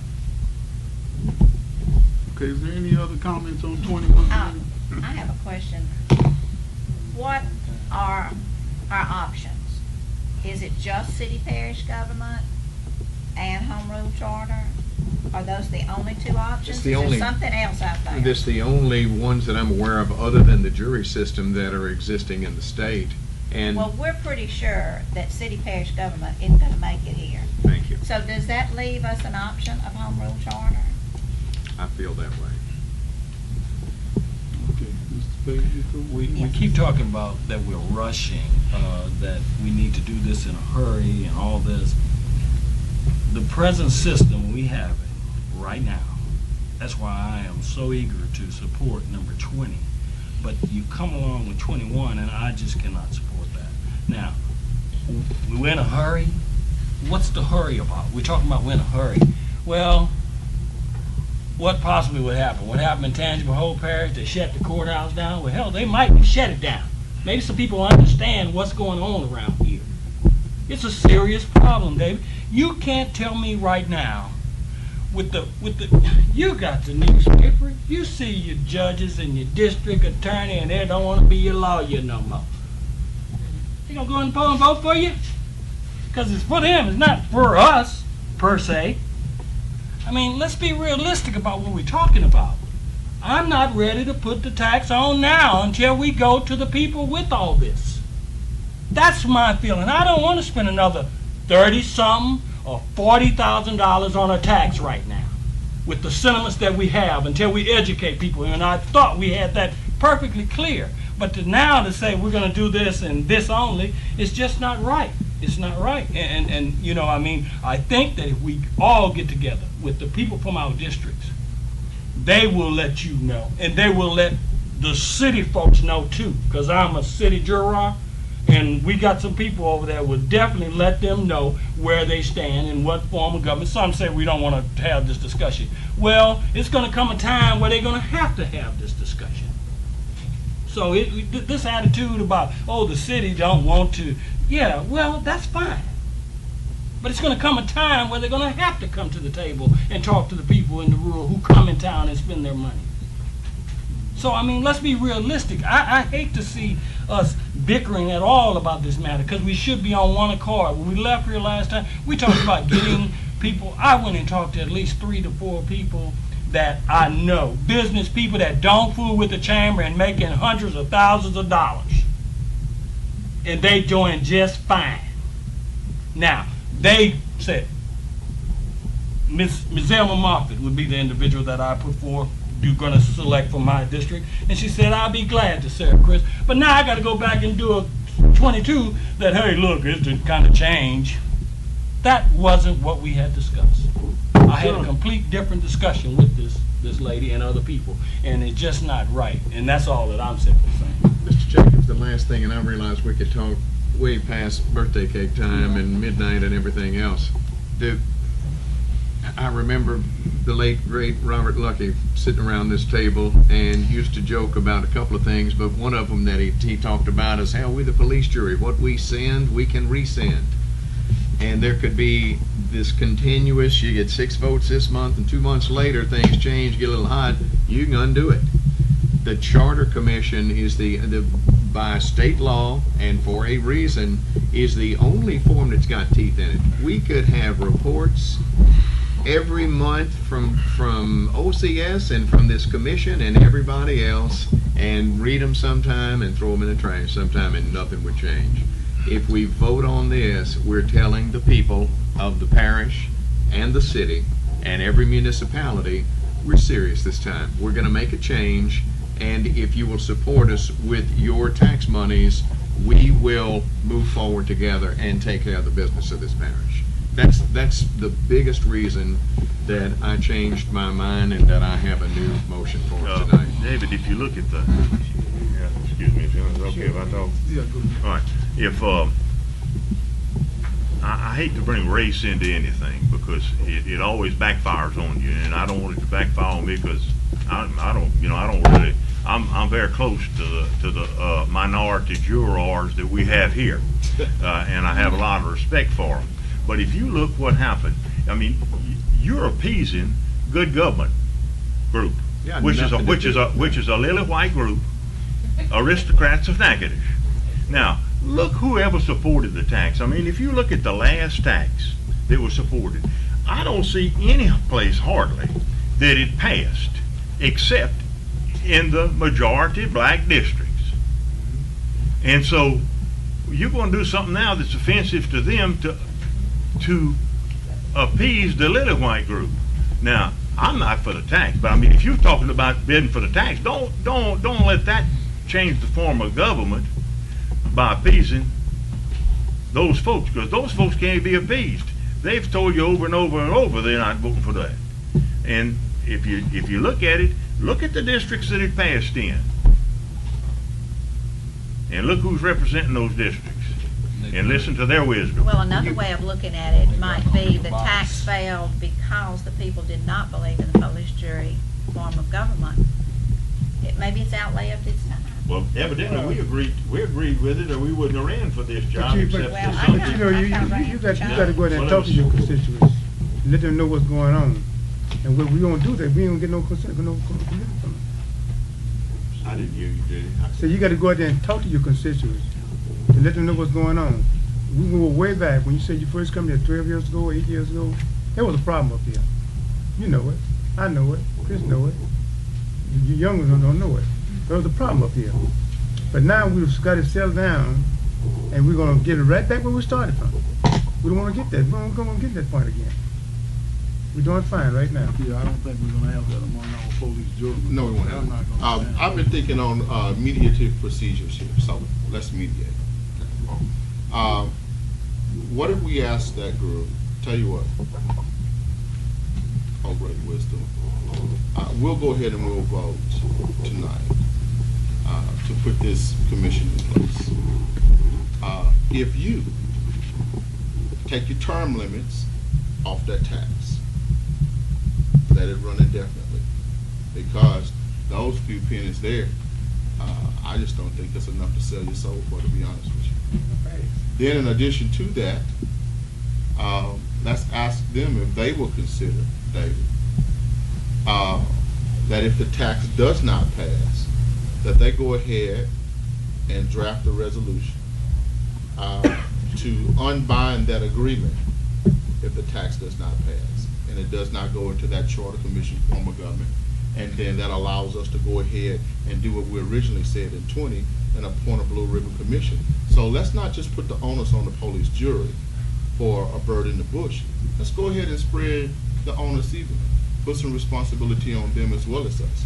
Speaker 2: Okay, is there any other comments on 21?
Speaker 6: I have a question. What are our options? Is it just city parish government and home rule charter? Are those the only two options?
Speaker 10: It's the
Speaker 6: Is
Speaker 10: only-
Speaker 6: there something else out there?
Speaker 10: This the only ones that I'm aware of other than the jury system that are existing in the state. And
Speaker 6: Well, we're pretty sure that city parish government isn't going to make it here.
Speaker 10: thank you.
Speaker 6: So does that leave us an option of home rule charter?
Speaker 10: I feel that way.
Speaker 2: Okay, Mr. Paige, you go.
Speaker 5: We keep talking about that we're rushing, that we need to do this in a hurry and all this. The present system we have it right now. That's why I am so eager to support number 20. But you come along with 21 and I just cannot support that. Now, we're in a hurry. What's the hurry about? We're talking about we're in a hurry. Well, what possibly would happen? What happened in Tangible Hole Parish? They shut the courthouse down? Well, hell, they might shut it down. Maybe some people understand what's going on around here. It's a serious problem, David. You can't tell me right now, you got the newspaper, you see your judges and your district attorney, and they don't want to be your lawyer no more. They gonna go and vote for you? Because it's for them, it's not for us, per se. I mean, let's be realistic about what we're talking about. I'm not ready to put the tax on now until we go to the people with all this. That's my feeling. I don't want to spend another 30-something or $40,000 on a tax right now with the sentiments that we have until we educate people. And I thought we had that perfectly clear. But now to say we're going to do this and this only, it's just not right. It's not right. And you know, I mean, I think that if we all get together with the people from our districts, they will let you know. And they will let the city folks know too. Because I'm a city juror. And we got some people over there will definitely let them know where they stand and what form of government. Some say we don't want to have this discussion. Well, it's going to come a time where they're going to have this discussion. So this attitude about, oh, the city don't want to, yeah, well, that's fine. But it's going to come a time where they're going to have to come to the table and talk to the people in the rural who come in town and spend their money. So, I mean, let's be realistic. I hate to see us bickering at all about this matter because we should be on one accord. When we left here last time, we talked about getting people. I went and talked to at least 3 to 4 people that I know, business people that don't fool with the chamber and making hundreds of thousands of dollars. And they doing just fine. Now, they said, Ms. Zelma Moffitt would be the individual that I put forth. You're going to select for my district. And she said, I'll be glad to serve, Chris. But now I got to go back and do a 22 that, hey, look, it's kind of change. That wasn't what we had discussed. I had a complete different discussion with this lady and other people, and it's just not right. And that's all that I'm simply saying.
Speaker 10: Mr. Jacobs, the last thing, and I realize we could talk way past birthday cake time and midnight and everything else. I remember the late, great Robert Lucky sitting around this table and used to joke about a couple of things, but one of them that he talked about is how we the police jury, what we send, we can resend. And there could be this continuous, you get 6 votes this month and 2 months later things change, get a little hot, you can undo it. The Charter Commission is by state law and for a reason, is the only form that's got teeth in it. We could have reports every month from OCS and from this commission and everybody else, and read them sometime and throw them in the trash sometime, and nothing would change. If we vote on this, we're telling the people of the parish and the city and every municipality, we're serious this time. We're going to make a change, and if you will support us with your tax monies, we will move forward together and take care of the business of this parish. That's the biggest reason that I changed my mind and that I have a new motion for tonight.
Speaker 11: David, if you look at the, excuse me, is it okay if I talk?
Speaker 2: Yeah, go ahead.
Speaker 11: All right, if, I hate to bring race into anything because it always backfires on you, and I don't want it to backfire on me because I'm very close to the minority jurors that we have here, and I have a lot of respect for them. But if you look what happened, I mean, you're appeasing good government group,
Speaker 10: Yeah,
Speaker 11: which is a lily white group, aristocrats of Natchitoches. Now, look whoever supported the tax. I mean, if you look at the last tax that was supported, I don't see any place hardly that it passed except in the majority black districts. And so you're going to do something now that's offensive to them to appease the lily white group. Now, I'm not for the tax, but I mean, if you're talking about bidding for the tax, don't let that change the form of government by appeasing those folks, because those folks can't be appeased. They've told you over and over and over they're not voting for that. And if you look at it, look at the districts that it passed in, and look who's representing those districts, and listen to their wisdom.
Speaker 6: Well, another way of looking at it might be the tax failed because the people did not believe in the police jury form of government. Maybe it's outlived its time.
Speaker 11: Well, evidently we agreed with it, or we wouldn't have ran for this job.
Speaker 8: But
Speaker 11: except
Speaker 6: Well,
Speaker 11: for
Speaker 6: I
Speaker 11: some-
Speaker 6: know.
Speaker 8: you got to go out there and talk to your constituents, let them know what's going on. And when we don't do that, we don't get no consent, no commitment from them.
Speaker 11: I didn't hear you, Judi.
Speaker 8: So you got to go out there and talk to your constituents and let them know what's going on. We go way back when you said you first come here 12 years ago, 8 years ago. There was a problem up here. You know it. I know it. Chris know it. You young ones don't know it. There was a problem up here. But now we've got to settle down, and we're going to get it right back where we started from. We don't want to get that. We don't want to get that point again. We're doing fine right now.
Speaker 2: Yeah, I don't think we're gonna have that among our police jurors.
Speaker 3: No, we won't have
Speaker 2: I'm not
Speaker 3: it.
Speaker 2: gonna stand
Speaker 3: I've been thinking on mediative procedures here, so let's mediate. What if we ask that group, tell you what, oh great wisdom, we'll go ahead and we'll vote tonight to put this commission in place. If you take your term limits off that tax, let it run indefinitely, because those few pennies there, I just don't think it's enough to sell your soul for, to be honest with you. Then in addition to that, let's ask them if they will consider, David, that if the tax does not pass, that they go ahead and draft a resolution to unbind that agreement if the tax does not pass and it does not go into that charter commission form of government. And then that allows us to go ahead and do what we originally said in 20 and appoint a blue ribbon commission. So let's not just put the onus on the police jury for a bird in the bush. Let's go ahead and spread the onus evenly. Put some responsibility on them as well as us.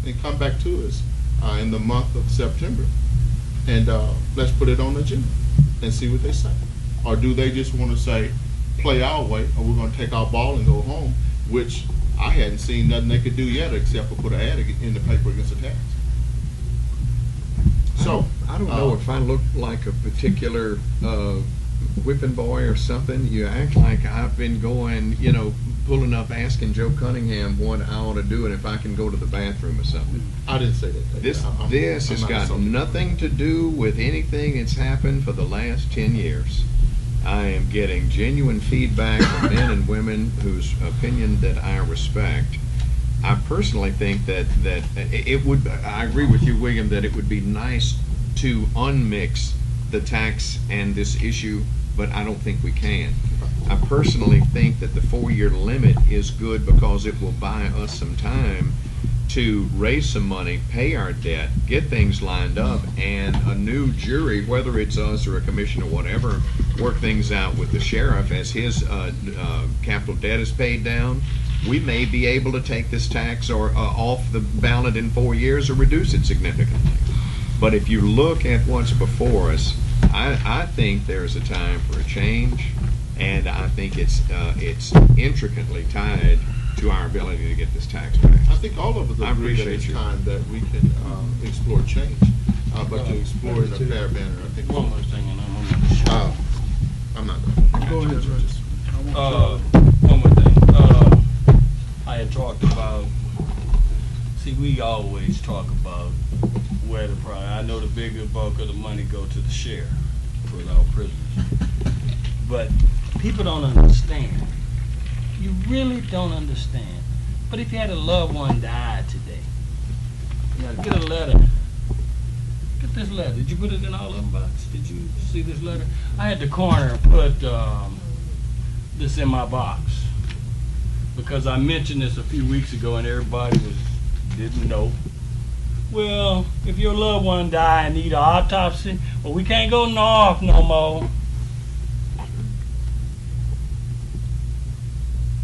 Speaker 3: And come back to us in the month of September. And let's put it on the agenda and see what they say. Or do they just want to say, play our way, or we're going to take our ball and go home, which I hadn't seen nothing they could do yet except for put an ad in the paper against the tax. So
Speaker 10: I don't know if I look like a particular whipping boy or something. You act like I've been going, pulling up asking Joe Cunningham what I ought to do and if I can go to the bathroom or something.
Speaker 3: I didn't say that.
Speaker 10: This
Speaker 3: I'm
Speaker 10: has
Speaker 3: not
Speaker 10: got
Speaker 3: insulting.
Speaker 10: nothing to do with anything that's happened for the last 10 years. I am getting genuine feedback from men and women whose opinion that I respect, I personally think that it would, I agree with you, William, that it would be nice to unmix the tax and this issue, but I don't think we can. I personally think that the 4-year limit is good because it will buy us some time to raise some money, pay our debt, get things lined up, and a new jury, whether it's us or a commission or whatever, work things out with the sheriff as his capital debt is paid down. We may be able to take this tax or off the ballot in 4 years or reduce it significantly. But if you look at what's before us, I think there's a time for a change, and I think it's intricately tied to our ability to get this tax back.
Speaker 3: I think all of us agree that it's time that we can explore change, but to explore in a fair manner. I think
Speaker 5: One more thing, and I'm gonna
Speaker 3: I'm not going to.
Speaker 2: Go ahead, Judge.
Speaker 5: one more thing. I had talked about, see, we always talk about where the problem, I know the bigger bulk of the money go to the sheriff for our prisoners. But people don't understand. You really don't understand. But if you had a loved one die today, you gotta get a letter. Get this letter. Did you put it in all of them box? Did you see this letter? I had the coroner put this in my box because I mentioned this a few weeks ago and everybody didn't know. Well, if your loved one died and need an autopsy, well, we can't go north no more.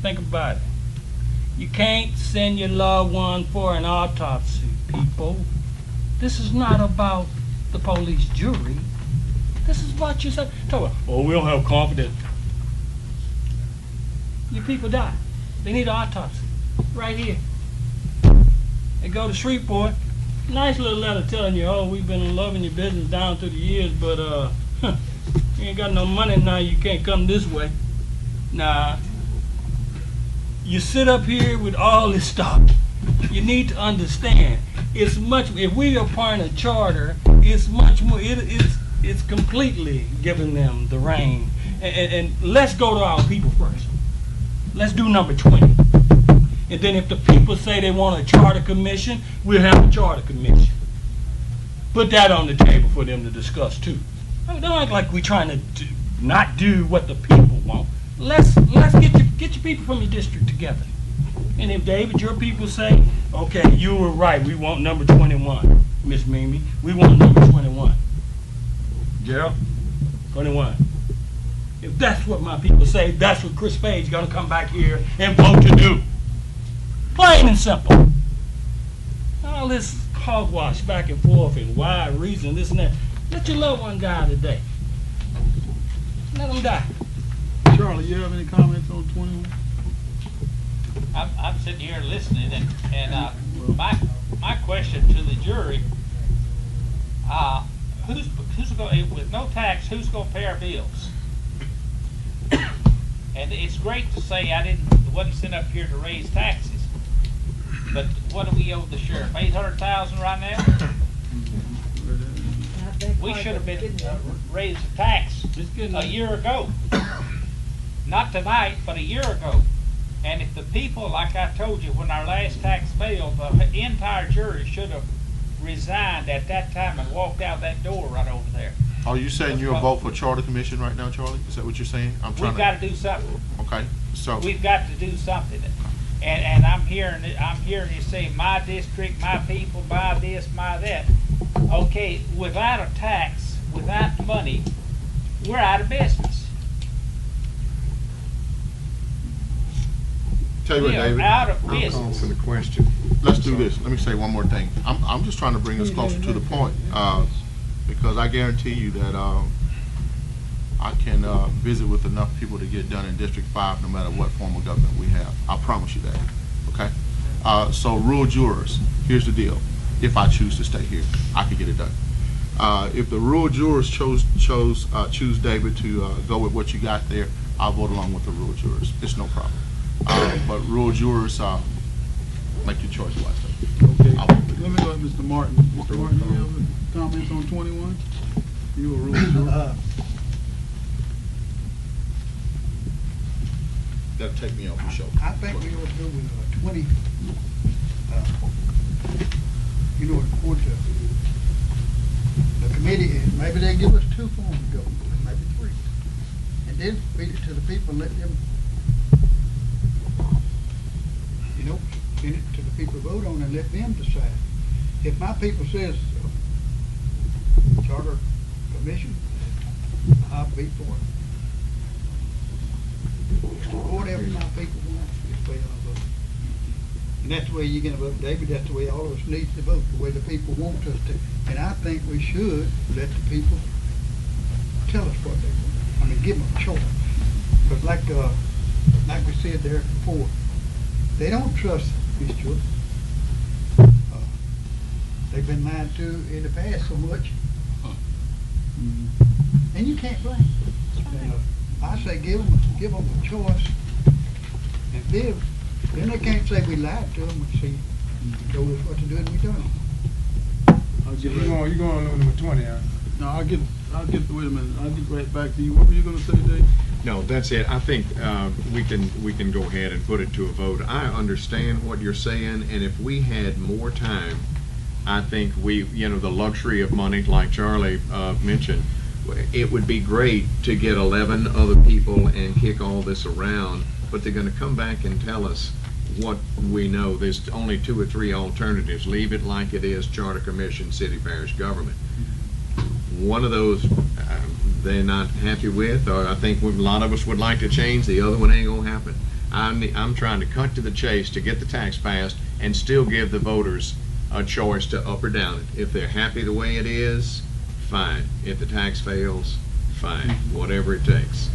Speaker 5: Think about it. You can't send your loved one for an autopsy, people. This is not about the police jury. This is about yourself. Talk about, oh, we don't have confidence. Your people die. They need an autopsy. Right here. They go to Shreveport. Nice little letter telling you, oh, we've been loving your business down through the years, but you ain't got no money now, you can't come this way. Nah. You sit up here with all this stuff. You need to understand, it's much, if we are part of a charter, it's much more, it's completely giving them the reign. And let's go to our people first. Let's do number 20. And then if the people say they want a charter commission, we'll have a charter commission. Put that on the table for them to discuss too. Don't act like we're trying to not do what the people want. Let's get your people from your district together. And if David, your people say, okay, you were right, we want number 21, Miss Mimi, we want number 21. Gerald, 21. If that's what my people say, that's what Chris Paige is gonna come back here and vote to do. Plain and simple. All this hogwash back and forth and why, reason, this and that. Let your loved one die today. Let them die.
Speaker 2: Charlie, you have any comments on 21?
Speaker 12: I'm sitting here listening, and my question to the jury: who's going, with no tax, who's going to pay our bills? And it's great to say wasn't sent up here to raise taxes, but what do we owe the sheriff? $800,000 right now. We should have been raised the tax a year ago. Not tonight, but a year ago. And if the people, like I told you, when our last tax failed, the entire jury should have resigned at that time and walked out that door right over there.
Speaker 3: Are you saying you'll vote for charter commission right now, Charlie? Is that what you're saying?
Speaker 12: We've got to do something.
Speaker 3: Okay, so
Speaker 12: we've got to do something. And I'm hearing you say my district, my people, my this, my that. Okay, without a tax, without money, we're out of business.
Speaker 3: Tell you what, David,
Speaker 12: out of
Speaker 10: I'll call for the question.
Speaker 3: Let's do this. Let me say one more thing. I'm just trying to bring us closer to the point, because I guarantee you that I can visit with enough people to get done in District 5 no matter what form of government we have. I promise you that, okay? So rule jurors, here's the deal. If I choose to stay here, I can get it done. If the rule jurors choose David to go with what you got there, I'll vote along with the rule jurors. It's no problem. But rule jurors, make your choice wisely.
Speaker 2: Okay, let me go to Mr. Martin. Mr. Martin, do you have any comments on 21? You a rule juror?
Speaker 3: that'll take me off the show.
Speaker 13: I think we ought to go with 20, according to the committee, and maybe they give us 2 forms to go, maybe 3. And then feed it to the people and let them, send it to the people to vote on and let them decide. If my people says charter commission, I'll be for it. Whatever my people want is the way I'll vote. And that's the way you're gonna vote, David, that's the way all of us need to vote, the way the people want us to. And I think we should let the people tell us what they want. I mean, give them a choice. But like we said there before, they don't trust these children. They've been lied to in the past so much. And you can't blame them. I say give them a choice and live. Then they can't say we lied to them and see, told us what to do and we done it.
Speaker 8: You going on number 20, huh?
Speaker 2: No, I'll get, wait a minute, I'll get right back to you. What were you gonna say, Dave?
Speaker 10: No, that's it. I think we can go ahead and put it to a vote. I understand what you're saying, and if we had more time, I think the luxury of money, like Charlie mentioned, it would be great to get 11 other people and kick all this around, but they're going to come back and tell us what we know. There's only 2 or 3 alternatives. Leave it like it is, charter commission, city parish government. One of those they're not happy with, or I think a lot of us would like to change. The other one ain't gonna happen. I'm trying to cut to the chase to get the tax passed and still give the voters a choice to up or down it. If they're happy the way it is, fine. If the tax fails, fine. Whatever it takes.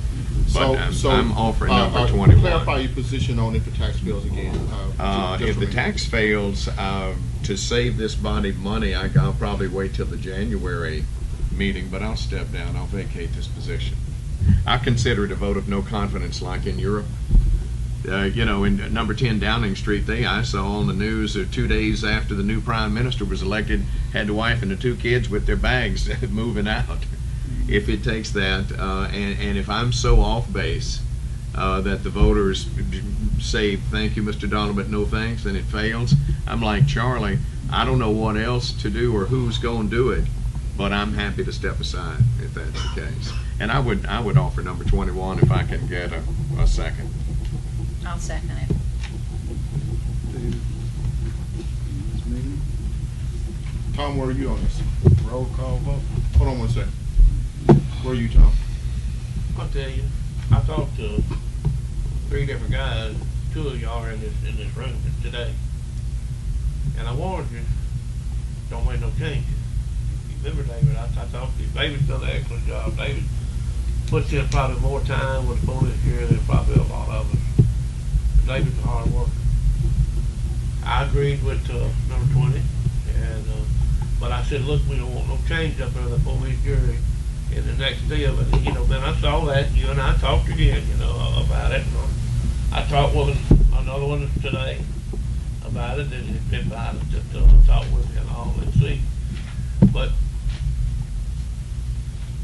Speaker 10: But I'm offering number 21.
Speaker 3: Clarify your position on if the tax fails again.
Speaker 10: If the tax fails, to save this body money, I'll probably wait till the January meeting, but I'll step down. I'll vacate this position. I consider it a vote of no confidence, like in Europe. In number 10 Downing Street, I saw on the news 2 days after the new prime minister was elected, had the wife and the 2 kids with their bags moving out. If it takes that, and if I'm so off base that the voters say, thank you, Mr. Donald, but no thanks, and it fails, I'm like Charlie, I don't know what else to do or who's going to do it, but I'm happy to step aside if that's the case. And I would offer number 21 if I can get a second.
Speaker 6: I'll second it.
Speaker 3: Tom, where are you on this?
Speaker 8: Roll call vote.
Speaker 3: Hold on 1 second. Where are you, Tom?
Speaker 14: I'll tell you, I talked to 3 different guys. 2 of y'all are in this room today, and I warned you, don't make no changes. You remember David? I talked to you. David's done an excellent job. David puts in probably more time with the police here than probably a lot of us. David's a hard worker. I agreed with number 20, and but I said, look, we don't want no change up there in the police jury in the next deal. And then I saw that, you and I talked again, about it. And I talked with another one today about it, and it's been about it, just talk with me and all, and see. But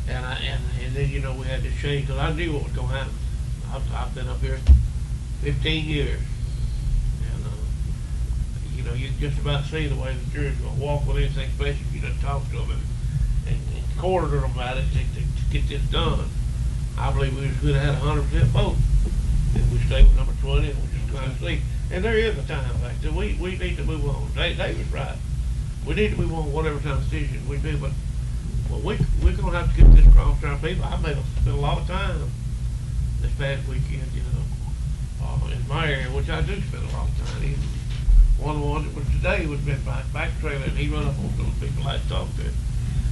Speaker 14: and then we had to change, because I knew what was going to happen. I've been up here 15 years, and you just about see the way the jury's going to walk with anything, especially if you done talk to them and cornered them about it to get this done. I believe we was going to have 100% vote if we stay with number 20 and we just kind of see. And there is a time factor. We need to move on. David's right. We need to move on whatever time decision we do, but we're going to have to get this across to our people. I spent a lot of time this past weekend, in my area, which I do spend a lot of time. Even one of the ones that was today was been back trailer, and he run up on those people I talked to.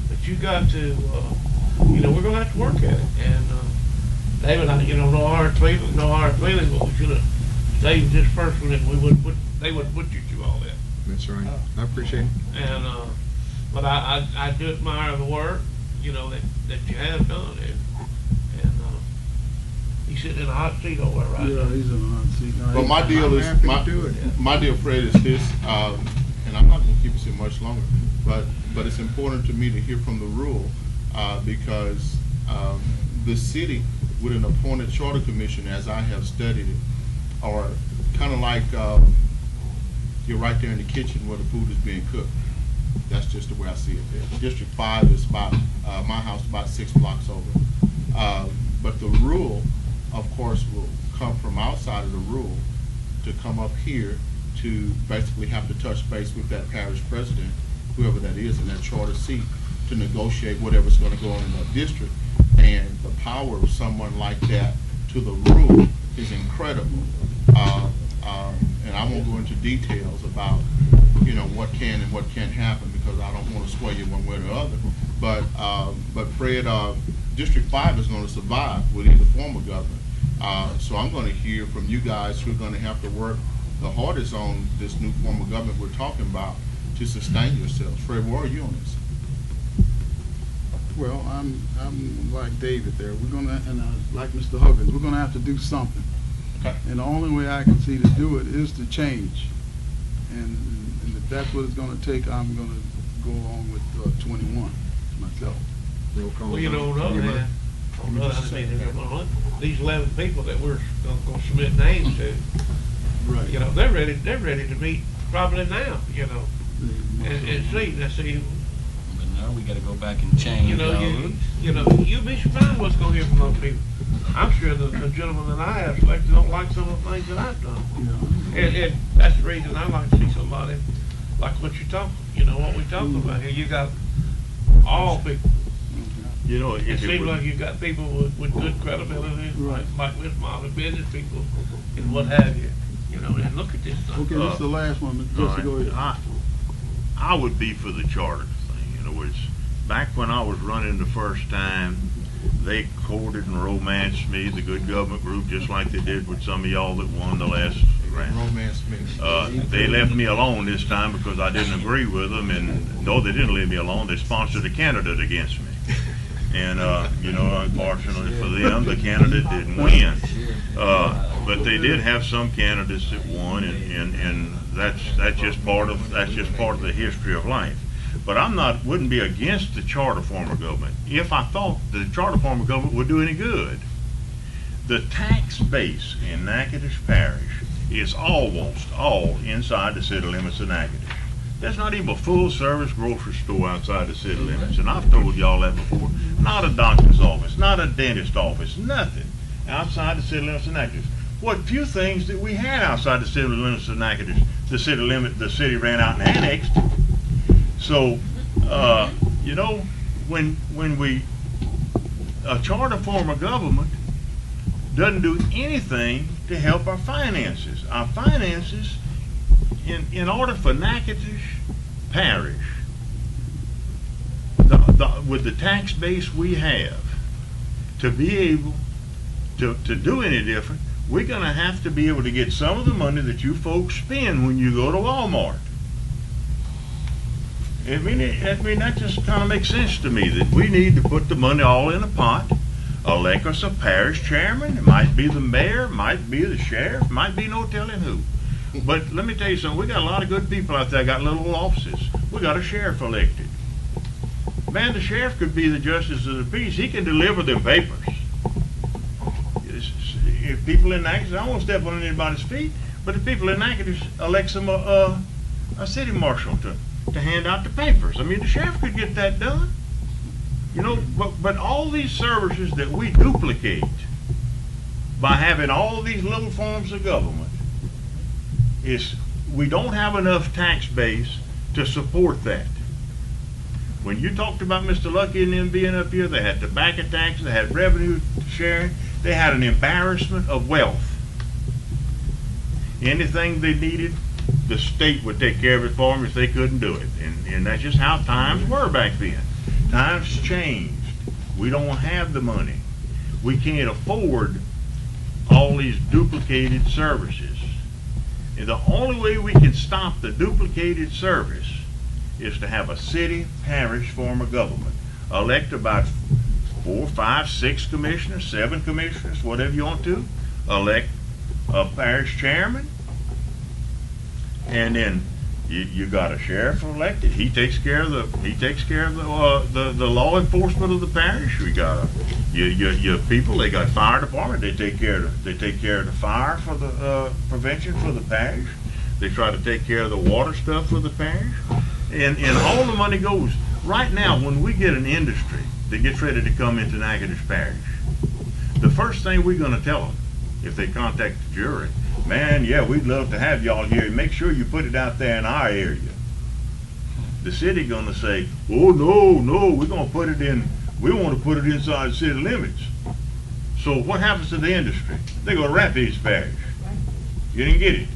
Speaker 14: But you got to, we're going to have to work at it. And David, no hard feelings, but we should have saved this first one, and they wouldn't put you through all that.
Speaker 10: That's right. I appreciate it.
Speaker 14: And but I do admire the work, that you have done, and he's sitting in a hot seat over there right now.
Speaker 2: Yeah, he's in a hot seat. No,
Speaker 3: But my deal, Fred, is this, and I'm not going to keep us here much longer, but it's important to me to hear from the rule because the city, with an appointed charter commission, as I have studied it, are kind of like you're right there in the kitchen where the food is being cooked. That's just the way I see it there. District 5 is about, my house is about 6 blocks over. But the rule, of course, will come from outside of the rule to come up here to basically have to touch base with that parish president, whoever that is in that charter seat, to negotiate whatever's going to go on in that district. And the power of someone like that to the rule is incredible. And I won't go into details about, you know, what can and what can't happen, because I don't want to sway you one way or the other. But Fred, District 5 is going to survive with either form of government. So I'm going to hear from you guys who are going to have to work the hardest on this new form of government we're talking about to sustain yourselves. Fred, where are you on this?
Speaker 2: Well, I'm like David there. We're gonna, and like Mr. Huggins, we're gonna have to do something.
Speaker 3: Okay.
Speaker 2: And the only way I can see to do it is to change. And if that's what it's gonna take, I'm gonna go along with 21 myself.
Speaker 14: Well, you know, on the other hand, these 11 people that we're gonna submit names to,
Speaker 2: Right.
Speaker 14: you know, they're ready to meet probably now, you know, and see.
Speaker 5: But now we gotta go back and change.
Speaker 14: You know, you'd be surprised what's gonna hear from those people. I'm sure the gentleman that I have selected don't like some of the things that I've done. And that's the reason I like to see somebody like what you're talking, you know, what we're talking about here. You got all people.
Speaker 11: You know,
Speaker 14: It seems like you've got people with good credibility, like with modern business people and what have you. You know, and look at this stuff.
Speaker 2: Okay, this is the last one, Mr. Jessie, go ahead.
Speaker 11: I would be for the charter thing. In other words, back when I was running the first time, they courted and romanced me, the good government group, just like they did with some of y'all that won the last round.
Speaker 3: Romance me.
Speaker 11: They left me alone this time because I didn't agree with them, and no, they didn't leave me alone. They sponsored a candidate against me. And, you know, unfortunately for them, the candidate didn't win. But they did have some candidates that won, and that's just part of the history of life. But wouldn't be against the charter form of government if I thought the charter form of government would do any good. The tax base in Natchitoches Parish is almost all inside the city limits of Natchitoches. There's not even a full-service grocery store outside the city limits, and I've told y'all that before. Not a doctor's office, not a dentist office, nothing outside the city limits of Natchitoches. What few things that we had outside the city limits of Natchitoches, the city ran out and annexed. So, you know, when a charter form of government doesn't do anything to help our finances. Our finances, in order for Natchitoches Parish, with the tax base we have, to be able to do any different, we're going to have to be able to get some of the money that you folks spend when you go to Walmart. I mean, that just kind of makes sense to me, that we need to put the money all in a pot, elect us a parish chairman. It might be the mayor, might be the sheriff, might be no telling who. But let me tell you something, we got a lot of good people out there, got little offices. We got a sheriff elected. Man, the sheriff could be the justice of the peace. He can deliver them papers. If people in Natchitoches, I don't want to step on anybody's feet, but if people in Natchitoches elects them a city marshal to hand out the papers. I mean, the sheriff could get that done. You know, but all these services that we duplicate by having all these little forms of government is we don't have enough tax base to support that. When you talked about Mr. Lucky and them being up here, they had tobacco tax, they had revenue sharing, they had an embarrassment of wealth. Anything they needed, the state would take care of it for them if they couldn't do it. And that's just how times were back then. Times changed. We don't have the money. We can't afford all these duplicated services. And the only way we can stop the duplicated service is to have a city parish form of government. Elect about 4, 5, 6 commissioners, 7 commissioners, whatever you want to. Elect a parish chairman, and then You got a sheriff elected. He takes care of the law enforcement of the parish. We got your people. They got fire department. They take care of the fire for the prevention for the parish. They try to take care of the water stuff for the parish, and all the money goes. Right now, when we get an industry that gets ready to come into Natchitoches Parish, the first thing we're going to tell them, if they contact the jury, man, yeah, we'd love to have y'all here. Make sure you put it out there in our area. The city going to say, oh, no, we're going to put it in, we want to put it inside city limits. So what happens to the industry? They're going to Rapides Parish. You didn't get it.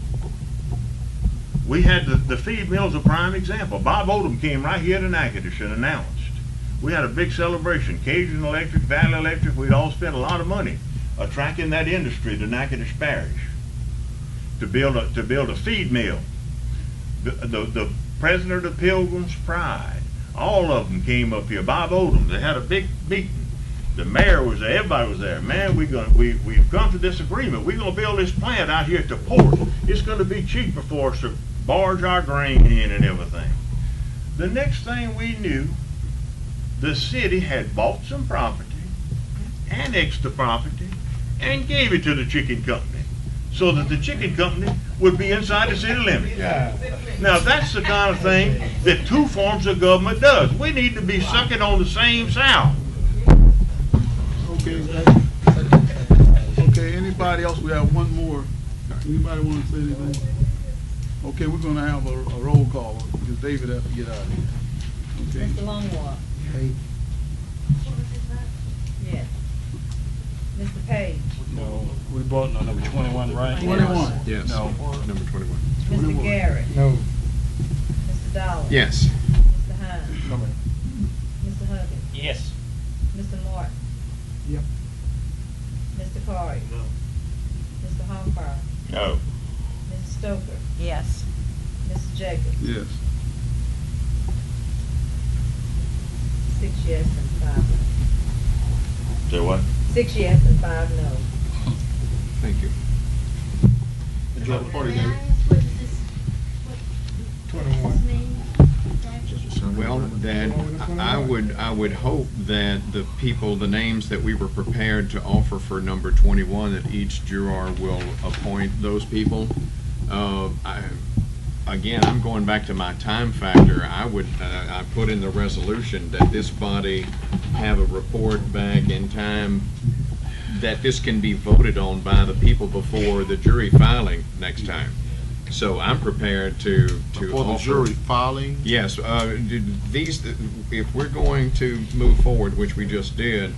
Speaker 11: We had the feed mill's a prime example. Bob Odom came right here to Natchitoches and announced. We had a big celebration. Cajun Electric, Valley Electric, we'd all spent a lot of money attracting that industry to Natchitoches Parish to build a feed mill. The president of Pilgrim's Pride, all of them came up here. Bob Odom, they had a big meeting. The mayor was there, everybody was there. Man, we've come to this agreement. We're gonna build this plant out here at the port. It's gonna be cheaper for us to barge our grain in and everything. The next thing we knew, the city had bought some property, annexed the property, and gave it to the chicken company, so that the chicken company would be inside the city limits.
Speaker 8: Yeah.
Speaker 11: Now that's the kind of thing that two forms of government does. We need to be sucking on the same sound.
Speaker 2: Okay, anybody else? We have one more. Anybody want to say anything? Okay, we're going to have a roll call because David has to get out of here. Okay.
Speaker 4: Mr. Longlois. Yes. Mr. Paige.
Speaker 5: No, we voting on number 21, right?
Speaker 2: 21.
Speaker 10: Yes.
Speaker 5: No.
Speaker 10: Number 21.
Speaker 4: Mr. Garrett.
Speaker 8: No.
Speaker 4: Mr. Dollar.
Speaker 10: Yes.
Speaker 4: Mr. Hymes.
Speaker 8: No, ma'am.
Speaker 4: Mr. Huggins.
Speaker 12: Yes.
Speaker 4: Mr. Martin.
Speaker 8: Yep.
Speaker 4: Mr. Collier.
Speaker 14: No.
Speaker 4: Mr. Hoffpauir.
Speaker 11: No.
Speaker 4: Mrs. Stoker.
Speaker 6: Yes.
Speaker 4: Mrs. Jacobs.
Speaker 2: Yes.
Speaker 4: 6 yes and 5 no.
Speaker 11: Say what?
Speaker 4: 6 yes and 5 no.
Speaker 10: Thank you.
Speaker 3: Enjoy the party,
Speaker 15: May I
Speaker 3: David.
Speaker 15: ask what does this, what does this mean?
Speaker 10: Well, Dad, I would hope that the people, the names that we were prepared to offer for number 21, that each juror will appoint those people. Again, I'm going back to my time factor. I put in the resolution that this body have a report back in time that this can be voted on by the people before the jury filing next time. So I'm prepared to
Speaker 3: For the
Speaker 10: offer,
Speaker 3: jury filing?
Speaker 10: Yes, these, if we're going to move forward, which we just did,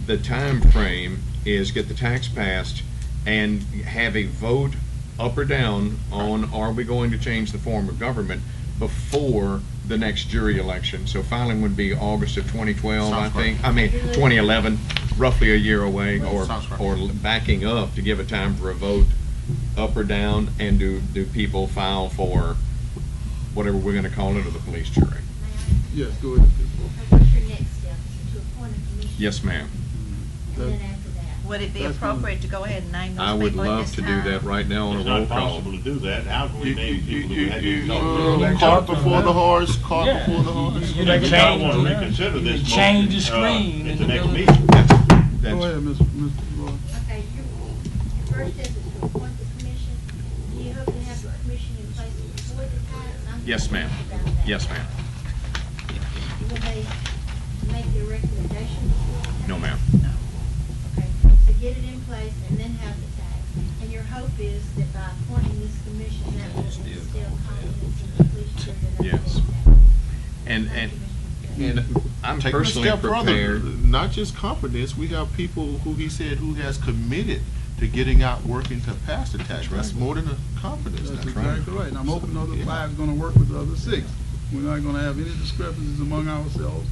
Speaker 10: the time frame is get the tax passed and have a vote up or down on are we going to change the form of government before the next jury election. So filing would be August of 2012,
Speaker 3: Sounds
Speaker 10: I think.
Speaker 3: right.
Speaker 10: I mean, 2011, roughly a year away, or
Speaker 3: Sounds right.
Speaker 10: or backing up to give a time for a vote up or down, and do people file for whatever we're going to call it, or the police jury?
Speaker 2: Yes, go ahead.
Speaker 15: What's your next step? To appoint a commission?
Speaker 10: Yes, ma'am.
Speaker 15: And then after that?
Speaker 6: Would it be
Speaker 2: That's
Speaker 6: appropriate to go ahead and name those
Speaker 10: I
Speaker 6: people
Speaker 10: would
Speaker 6: at
Speaker 10: love
Speaker 6: this
Speaker 10: to do
Speaker 6: time?
Speaker 10: that right now on a
Speaker 11: It's
Speaker 10: roll
Speaker 11: not
Speaker 10: call.
Speaker 11: possible to do that. How can we name people who had these
Speaker 3: Cart before the horse, cart before the horse.
Speaker 5: You
Speaker 11: We might want to
Speaker 5: change,
Speaker 11: reconsider this.
Speaker 5: you change the
Speaker 11: motion,
Speaker 5: screen
Speaker 11: At
Speaker 5: in
Speaker 11: the
Speaker 5: the
Speaker 11: next
Speaker 5: middle.
Speaker 11: meeting.
Speaker 2: Go
Speaker 10: That's,
Speaker 2: ahead, Mr. Roy.
Speaker 15: Okay, your first step is to appoint the commission. Do you hope to have the commission in place before the tax?
Speaker 10: yes, ma'am. Yes, ma'am.
Speaker 15: Will they make their recommendation before?
Speaker 10: No, ma'am.
Speaker 15: Okay, so get it in place and then have the tax. And your hope is that by appointing this commission, that will instill confidence in the police jury that they
Speaker 10: Yes.
Speaker 15: will have.
Speaker 10: And I'm
Speaker 3: Take a
Speaker 10: personally
Speaker 3: step further,
Speaker 10: prepared.
Speaker 3: not just confidence, we have people who he said who has committed to getting out working to pass the tax. That's more than a confidence.
Speaker 2: That's
Speaker 3: That's
Speaker 2: exactly right. And I'm hoping the other 5 is gonna work with the other 6. We're not gonna have any discrepancies among ourselves.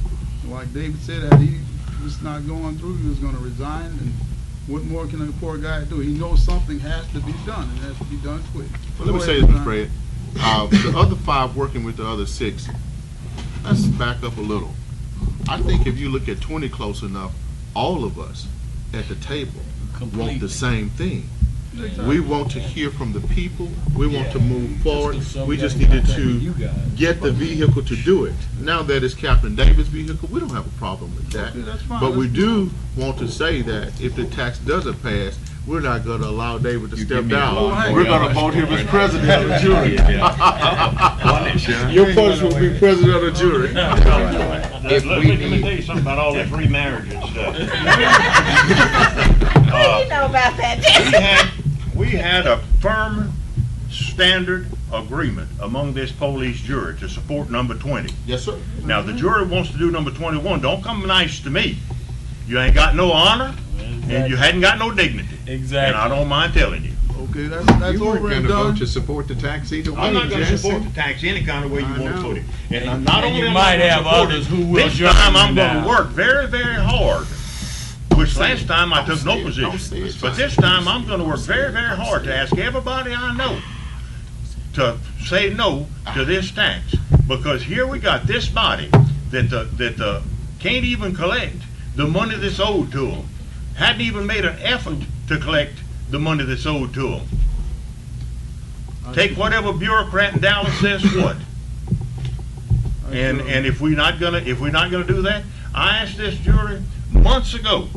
Speaker 2: Like David said, that he was not going through, he was gonna resign, and what more can a poor guy do? He knows something has to be done, and it has to be done quick.
Speaker 3: Well, let me
Speaker 2: Go
Speaker 3: say
Speaker 2: ahead,
Speaker 3: this,
Speaker 2: Brian.
Speaker 3: Fred. The other 5 working with the other 6, let's back up a little. I think if you look at 20 close enough, all of us at the table want
Speaker 5: Completely.
Speaker 3: the same thing. We want to hear from the people. We want to move forward. We just needed to get the vehicle to do it. Now that it's Captain David's vehicle, we don't have a problem with that.
Speaker 2: Okay, that's fine.
Speaker 3: But we do want to say that if the tax doesn't pass, we're not going to allow David to step down. We're going to vote him as president of the jury. Your person will be president of the jury.
Speaker 11: Let me tell you something about all this remarriage and stuff.
Speaker 6: What do you know about that?
Speaker 11: We had a firm standard agreement among this police jury to support number 20.
Speaker 3: Yes, sir.
Speaker 11: Now, the jury wants to do number 21. Don't come nice to me. You ain't got no honor, and you hadn't got no dignity.
Speaker 5: Exactly.
Speaker 11: And I don't mind telling you.
Speaker 2: Okay, that's
Speaker 10: You weren't
Speaker 2: over
Speaker 10: going
Speaker 2: and
Speaker 10: to vote
Speaker 2: done.
Speaker 10: to support the tax either way,
Speaker 11: I'm not going to
Speaker 10: Jesse.
Speaker 11: support the tax any kind of way you
Speaker 10: I
Speaker 11: want to
Speaker 10: know.
Speaker 11: put it. And I'm not
Speaker 5: And
Speaker 11: only
Speaker 5: you
Speaker 11: am I
Speaker 5: might
Speaker 11: gonna
Speaker 5: have
Speaker 11: support
Speaker 5: others
Speaker 11: it,
Speaker 5: who will
Speaker 11: this
Speaker 5: jump
Speaker 11: time
Speaker 5: you
Speaker 11: I'm going
Speaker 5: down.
Speaker 11: to work very, very hard. Which last time I took no position. But this time I'm going to work very, very hard to ask everybody I know to say no to this tax. Because here we got this body that can't even collect the money that's owed to them. Hadn't even made an effort to collect the money that's owed to them. Take whatever bureaucrat in Dallas says what. And if we're not gonna do that, I asked this jury months ago.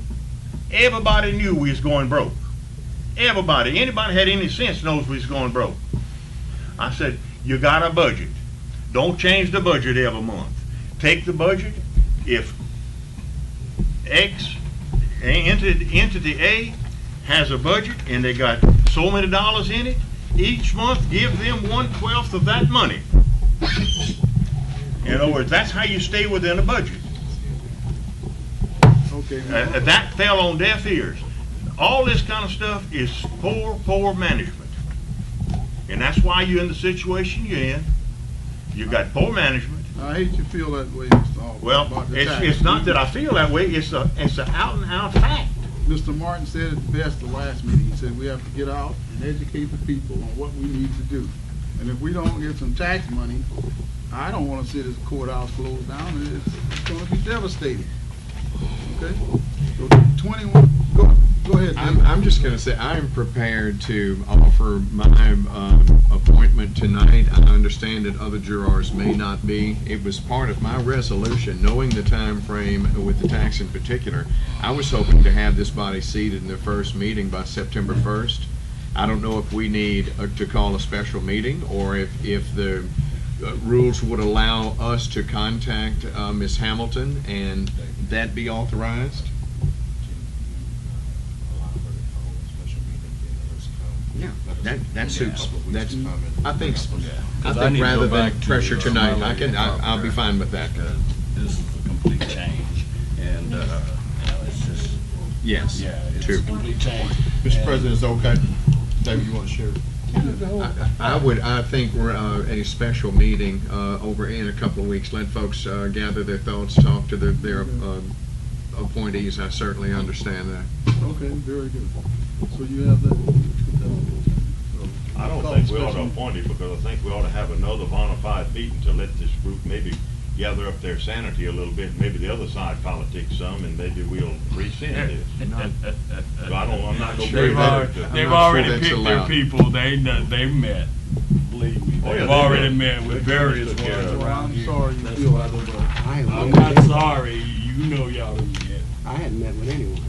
Speaker 11: Everybody knew we was going broke. Everybody, anybody had any sense knows we was going broke. I said, you got a budget. Don't change the budget every month. Take the budget. If X entity A has a budget and they got so many dollars in it, each month give them 1/12 of that money. In other words, that's how you stay within a budget.
Speaker 2: Okay.
Speaker 11: That fell on deaf ears. All this kind of stuff is poor management. And that's why you're in the situation you're in. You got poor management.
Speaker 2: I hate you feel that way, Mr. Hall.
Speaker 11: Well,
Speaker 2: about the tax.
Speaker 11: it's not that I feel that way, it's an out and out fact.
Speaker 2: Mr. Martin said it best the last meeting. He said we have to get out and educate the people on what we need to do. And if we don't get some tax money, I don't want to see this courthouse closed down. It's going to be devastating. Okay? So 21, go ahead.
Speaker 10: I'm just going to say I am prepared to offer my appointment tonight. I understand that other jurors may not be. It was part of my resolution, knowing the time frame with the tax in particular. I was hoping to have this body seated in the first meeting by September 1st. I don't know if we need to call a special meeting or if the rules would allow us to contact Ms. Hamilton and that be authorized. Yeah, that suits. I think rather than pressure tonight, I'll be fine with that.
Speaker 5: This is a complete change, and it's just
Speaker 10: yes,
Speaker 5: yeah, it's
Speaker 10: true.
Speaker 5: a complete change.
Speaker 3: Mr. President, is okay? David, you want to share?
Speaker 10: I think we're at a special meeting over in a couple of weeks. Let folks gather their thoughts, talk to their appointees. I certainly understand that.
Speaker 2: Okay, very good. So you have that.
Speaker 16: I don't think we ought to appoint him because I think we ought to have another bona fide meeting to let this group maybe gather up their sanity a little bit. Maybe the other side politics some, and maybe we'll rescind this. So I'm not going to.
Speaker 5: They've already picked their people. They've met. Believe me, they've already met with various ones around here.
Speaker 2: I'm sorry you feel that way.
Speaker 5: I'm not sorry. You know y'all done met.
Speaker 17: I hadn't met with anyone.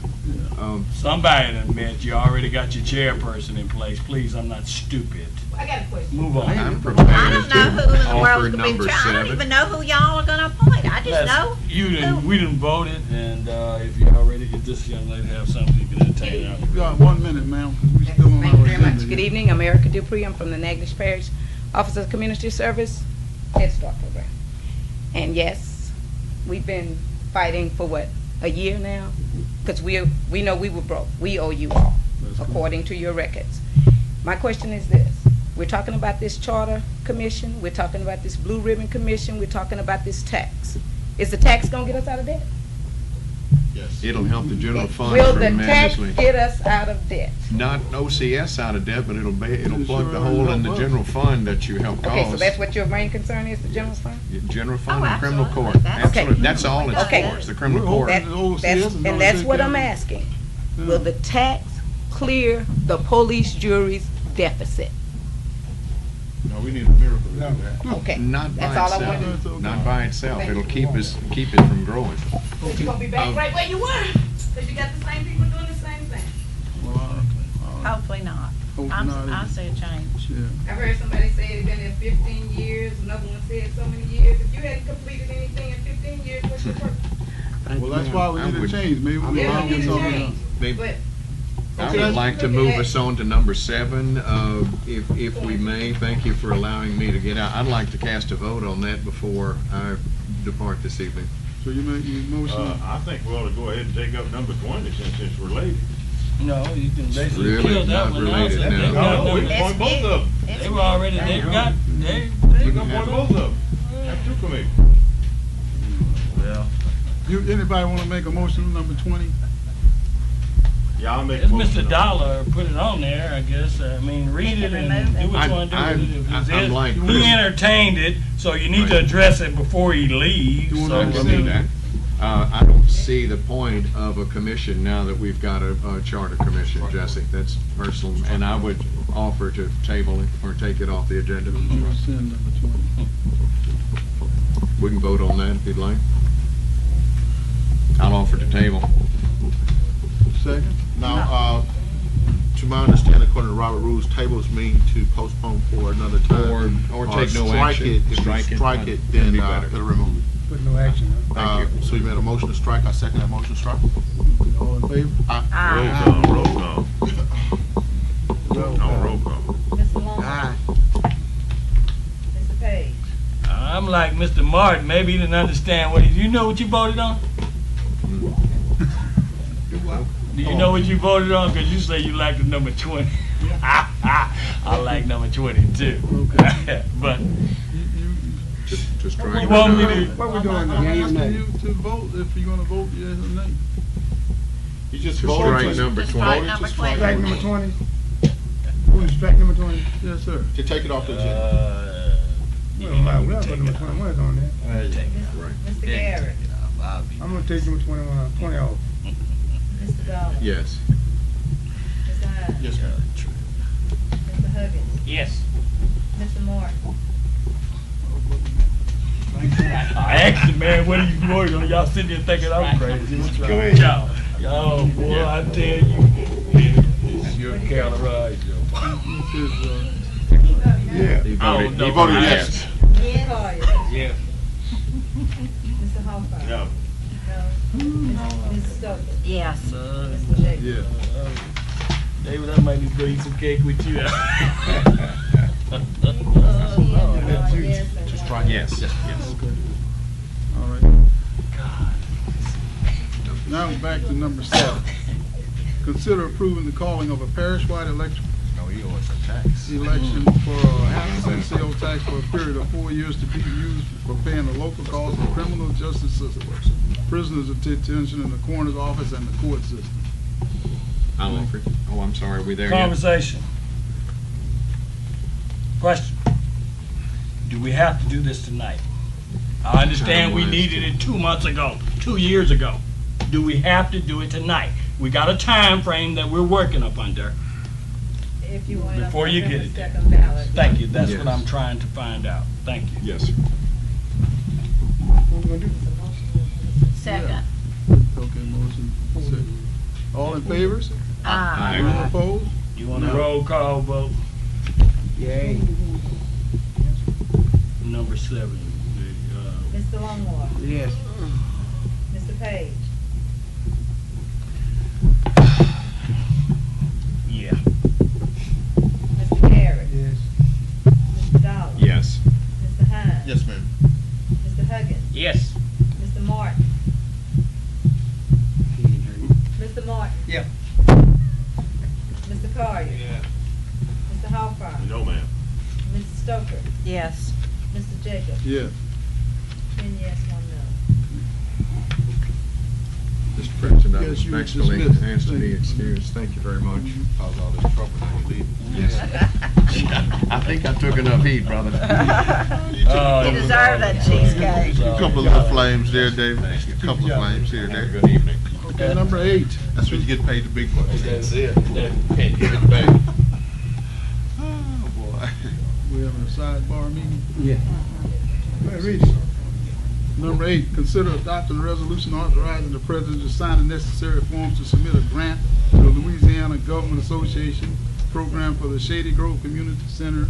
Speaker 5: Somebody done met. You already got your chairperson in place. Please, I'm not stupid.
Speaker 6: I got a question.
Speaker 5: Move on.
Speaker 10: I'm
Speaker 6: I
Speaker 10: prepared
Speaker 6: don't know who in the
Speaker 10: to
Speaker 6: world
Speaker 10: offer
Speaker 6: could be
Speaker 10: number
Speaker 6: I don't
Speaker 10: 7.
Speaker 6: even know who y'all are gonna appoint. I just know.
Speaker 5: We didn't vote it, and if this young lady have something, you can entertain it.
Speaker 2: You got 1 minute, ma'am, because we still on
Speaker 18: Thank you
Speaker 2: our
Speaker 18: very much.
Speaker 2: agenda.
Speaker 18: Good evening. I'm Erica Dupree. I'm from the Natchitoches Parish Office of Community Service Head Start Program. And yes, we've been fighting for a year now? Because we know we were broke. We owe you all, according to your records. My question is this. We're talking about this charter commission. We're talking about this blue ribbon commission. We're talking about this tax. Is the tax going to get us out of debt?
Speaker 3: Yes.
Speaker 10: It'll help the general fund
Speaker 18: Will the tax
Speaker 10: tremendously.
Speaker 18: get us out of debt?
Speaker 10: Not OCS out of debt, but it'll plug the hole in the general fund that you help cause.
Speaker 18: Okay, so that's what your main concern is, the general fund?
Speaker 10: General fund and
Speaker 18: absolutely.
Speaker 10: criminal court. Absolutely. That's all it's
Speaker 18: Okay.
Speaker 10: for, is the criminal court.
Speaker 18: That's what I'm asking. Will the tax clear the police jury's deficit.
Speaker 3: No, we need a miracle to do that.
Speaker 18: Okay.
Speaker 10: Not by
Speaker 18: That's all I
Speaker 10: itself.
Speaker 18: wanted.
Speaker 10: Not by itself. It'll keep it from growing.
Speaker 9: But you're gonna be back right where you were, because you got the same people doing the same thing.
Speaker 6: Hopefully not.
Speaker 2: Hope
Speaker 6: I
Speaker 2: not.
Speaker 6: see a change.
Speaker 2: Yeah.
Speaker 9: I've heard somebody say it's been there 15 years, another one said so many years. If you hadn't completed anything in 15 years, what's your purpose?
Speaker 2: Well, that's why we need a change. Maybe we
Speaker 9: Yeah,
Speaker 2: all
Speaker 9: we need
Speaker 2: get
Speaker 9: a
Speaker 2: something
Speaker 9: change.
Speaker 2: else.
Speaker 10: Maybe-
Speaker 9: But
Speaker 10: I
Speaker 2: Okay.
Speaker 10: would like to move us on to number 7, if we may. Thank you for allowing me to get out. I'd like to cast a vote on that before I depart this evening.
Speaker 2: So you make your motion?
Speaker 16: I think we ought to go ahead and take up number 20 since it's related.
Speaker 5: No, you can basically
Speaker 10: Really
Speaker 5: kill that
Speaker 10: not
Speaker 5: one.
Speaker 10: related
Speaker 5: They
Speaker 10: now.
Speaker 5: got
Speaker 16: No, we
Speaker 5: number-
Speaker 16: can point both of them.
Speaker 5: They were already, they got, they.
Speaker 16: We can point both of them. Have two committees.
Speaker 5: Well,
Speaker 2: Anybody want to make a motion on number 20?
Speaker 16: Yeah, I'll make a
Speaker 5: it's
Speaker 16: motion.
Speaker 5: Mr. Dollar put it on there, I guess. I mean, read it and do what you want to do with it. If it's
Speaker 10: I'm
Speaker 5: his-
Speaker 10: like
Speaker 5: He
Speaker 10: Chris.
Speaker 5: entertained it, so you need to address it before he leaves.
Speaker 2: You
Speaker 5: So,
Speaker 2: wanna
Speaker 10: I can
Speaker 2: rescind
Speaker 10: do that. I don't see the point of a commission now that we've got a charter commission, Jesse. That's personal, and I would offer to table it or take it off the agenda.
Speaker 2: Rescind number 20.
Speaker 10: We can vote on that if you'd like. I'll offer to table.
Speaker 2: Second?
Speaker 3: Now, to my understanding, according to Robert Rules, tables mean to postpone for another time.
Speaker 10: Or take no
Speaker 3: strike
Speaker 10: action.
Speaker 3: it. If
Speaker 10: Strike
Speaker 3: you
Speaker 10: it,
Speaker 3: strike
Speaker 10: that'd
Speaker 3: it,
Speaker 10: be
Speaker 3: then
Speaker 10: better.
Speaker 3: it'll remove it.
Speaker 8: Put no action on it.
Speaker 10: Thank you.
Speaker 3: So you made a motion to strike, I second that motion to strike.
Speaker 2: All in favor?
Speaker 16: Roll call. No, roll call.
Speaker 9: Mr. Long. Mr. Page.
Speaker 5: I'm like Mr. Martin. Maybe he didn't understand what you know what you voted on? Do you know what you voted on? Because you say you like the number 20. I like number 22.
Speaker 2: Okay.
Speaker 5: But
Speaker 10: To strike.
Speaker 5: you want me to?
Speaker 8: What we doing
Speaker 2: I'm
Speaker 8: now?
Speaker 2: asking you to vote if you're going to vote yes or nay.
Speaker 3: You just
Speaker 10: To
Speaker 3: voted
Speaker 10: strike
Speaker 3: to-
Speaker 10: number
Speaker 6: Just
Speaker 10: 20.
Speaker 6: strike number 20.
Speaker 8: Strike number 20? Who's strike number 20?
Speaker 2: Yes, sir.
Speaker 3: to take it off the agenda.
Speaker 8: We don't mind, we'll put number 21 on there.
Speaker 9: Mr. Garrett.
Speaker 8: I'm gonna take number 21, 20 off.
Speaker 9: Mr. Dollar.
Speaker 10: Yes.
Speaker 9: Mr. Hymes.
Speaker 3: Yes, ma'am.
Speaker 9: Mr. Huggins.
Speaker 12: Yes.
Speaker 9: Mr. Martin.
Speaker 5: I asked you, man, what are you voting on? Y'all sitting there thinking I'm crazy. What's wrong with y'all? Y'all, boy, I tell you, it's your Colorado.
Speaker 2: This is,
Speaker 8: Yeah.
Speaker 10: He
Speaker 5: Oh,
Speaker 10: voted,
Speaker 5: no.
Speaker 10: he voted
Speaker 3: Yes.
Speaker 10: yes.
Speaker 9: Mr. Collier.
Speaker 12: Yeah.
Speaker 9: Mr. Hoffpauir.
Speaker 16: No.
Speaker 9: No. Mrs. Stoker.
Speaker 6: Yes.
Speaker 9: Mr. Jacob.
Speaker 2: yeah.
Speaker 5: David, I might need to eat some cake with you.
Speaker 9: Yes,
Speaker 3: To strike.
Speaker 10: Yes. Yes.
Speaker 2: Okay. All right. Now we're back to number 7. Consider approving the calling of a parish-wide election
Speaker 10: No, he owes a tax.
Speaker 2: election for a half-cent sales tax for a period of 4 years to be used for paying the local costs of criminal justice system, prisoners of detention in the coroner's office and the court system.
Speaker 10: I'll offer it. Oh, I'm sorry, are we there yet?
Speaker 5: Conversation. Question. Do we have to do this tonight? I understand we
Speaker 10: Time-wise,
Speaker 5: needed it 2 months ago, 2 years ago. Do we have to do it tonight? We got a time frame that we're working up under.
Speaker 9: If you want
Speaker 5: Before you get it.
Speaker 9: second ballot.
Speaker 5: Thank you, that's what
Speaker 10: Yes.
Speaker 5: I'm trying to find out. Thank you.
Speaker 10: Yes, sir.
Speaker 8: What we gonna do?
Speaker 6: Second.
Speaker 2: Okay, motion second. All in favor?
Speaker 6: Aye.
Speaker 2: Anyone opposed?
Speaker 5: You want a roll call vote?
Speaker 8: Yay.
Speaker 5: Number 7.
Speaker 9: Mr. Longlois.
Speaker 8: Yes.
Speaker 9: Mr. Page.
Speaker 5: Yeah.
Speaker 9: Mr. Garrett.
Speaker 8: Yes.
Speaker 9: Mr. Dollar.
Speaker 10: Yes.
Speaker 9: Mr. Hynes.
Speaker 3: Yes, ma'am.
Speaker 9: Mr. Huggins.
Speaker 12: Yes.
Speaker 9: Mr. Martin. Mr. Martin.
Speaker 8: Yeah.
Speaker 9: Mr. Collier.
Speaker 14: Yeah.
Speaker 9: Mr. Hoffpauir.
Speaker 16: No, ma'am.
Speaker 9: Mrs. Stoker.
Speaker 6: Yes.
Speaker 9: Mr. Jacob.
Speaker 2: Yes.
Speaker 9: 10 yes, 1 no.
Speaker 10: Mr. President, I
Speaker 2: Yes, you
Speaker 10: respectfully
Speaker 2: dismissed.
Speaker 10: ask to
Speaker 2: Thank
Speaker 10: be
Speaker 2: you.
Speaker 10: excused. Thank you very much.
Speaker 3: Cause all this trouble now you leave.
Speaker 10: Yes. I think I took enough heat, brother.
Speaker 6: You deserve that cheesecake.
Speaker 3: A couple of little flames there, David. A couple of flames here,
Speaker 10: Have a
Speaker 3: David.
Speaker 10: good evening.
Speaker 2: Okay, number 8.
Speaker 3: That's when you get paid the big bucks.
Speaker 14: That's it. Can't give it back.
Speaker 3: Oh, boy.
Speaker 2: We're having a sidebar meeting.
Speaker 8: Yeah. Go ahead, read it.
Speaker 2: Number 8, consider adopting a resolution authorizing the president to sign the necessary forms to submit a grant to the Louisiana Government Association program for the Shady Grove Community Center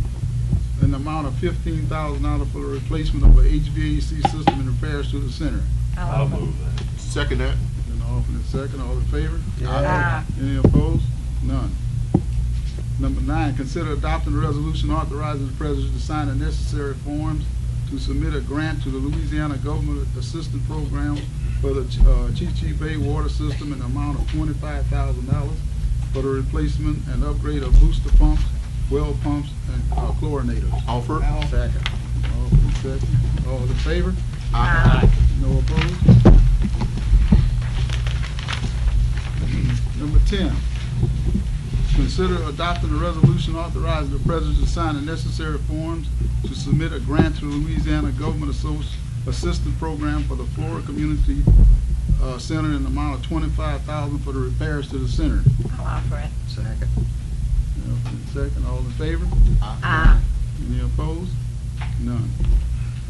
Speaker 2: in the amount of $15,000 for the replacement of a HVAC system and repairs to the center.
Speaker 14: I'll move that.
Speaker 3: Second that.
Speaker 2: And off in a second, all in favor?
Speaker 6: Aye.
Speaker 2: Any opposed? None. Number 9, consider adopting a resolution authorizing the president to sign the necessary forms to submit a grant to the Louisiana Government Assistance Program for the Chi Bay water system in the amount of $25,000 for the replacement and upgrade of booster pumps, well pumps, and chlorinators.
Speaker 3: Offer.
Speaker 2: Second. All in second. All in favor?
Speaker 6: Aye.
Speaker 2: No opposed? Number 10, consider adopting a resolution authorizing the president to sign the necessary forms to submit a grant to the Louisiana Government Assistance Program for the Florida Community Center in the amount of $25,000 for the repairs to the center.
Speaker 6: I'll offer it.
Speaker 3: Second.
Speaker 2: Second, all in favor?
Speaker 6: Aye.
Speaker 2: Any opposed? None.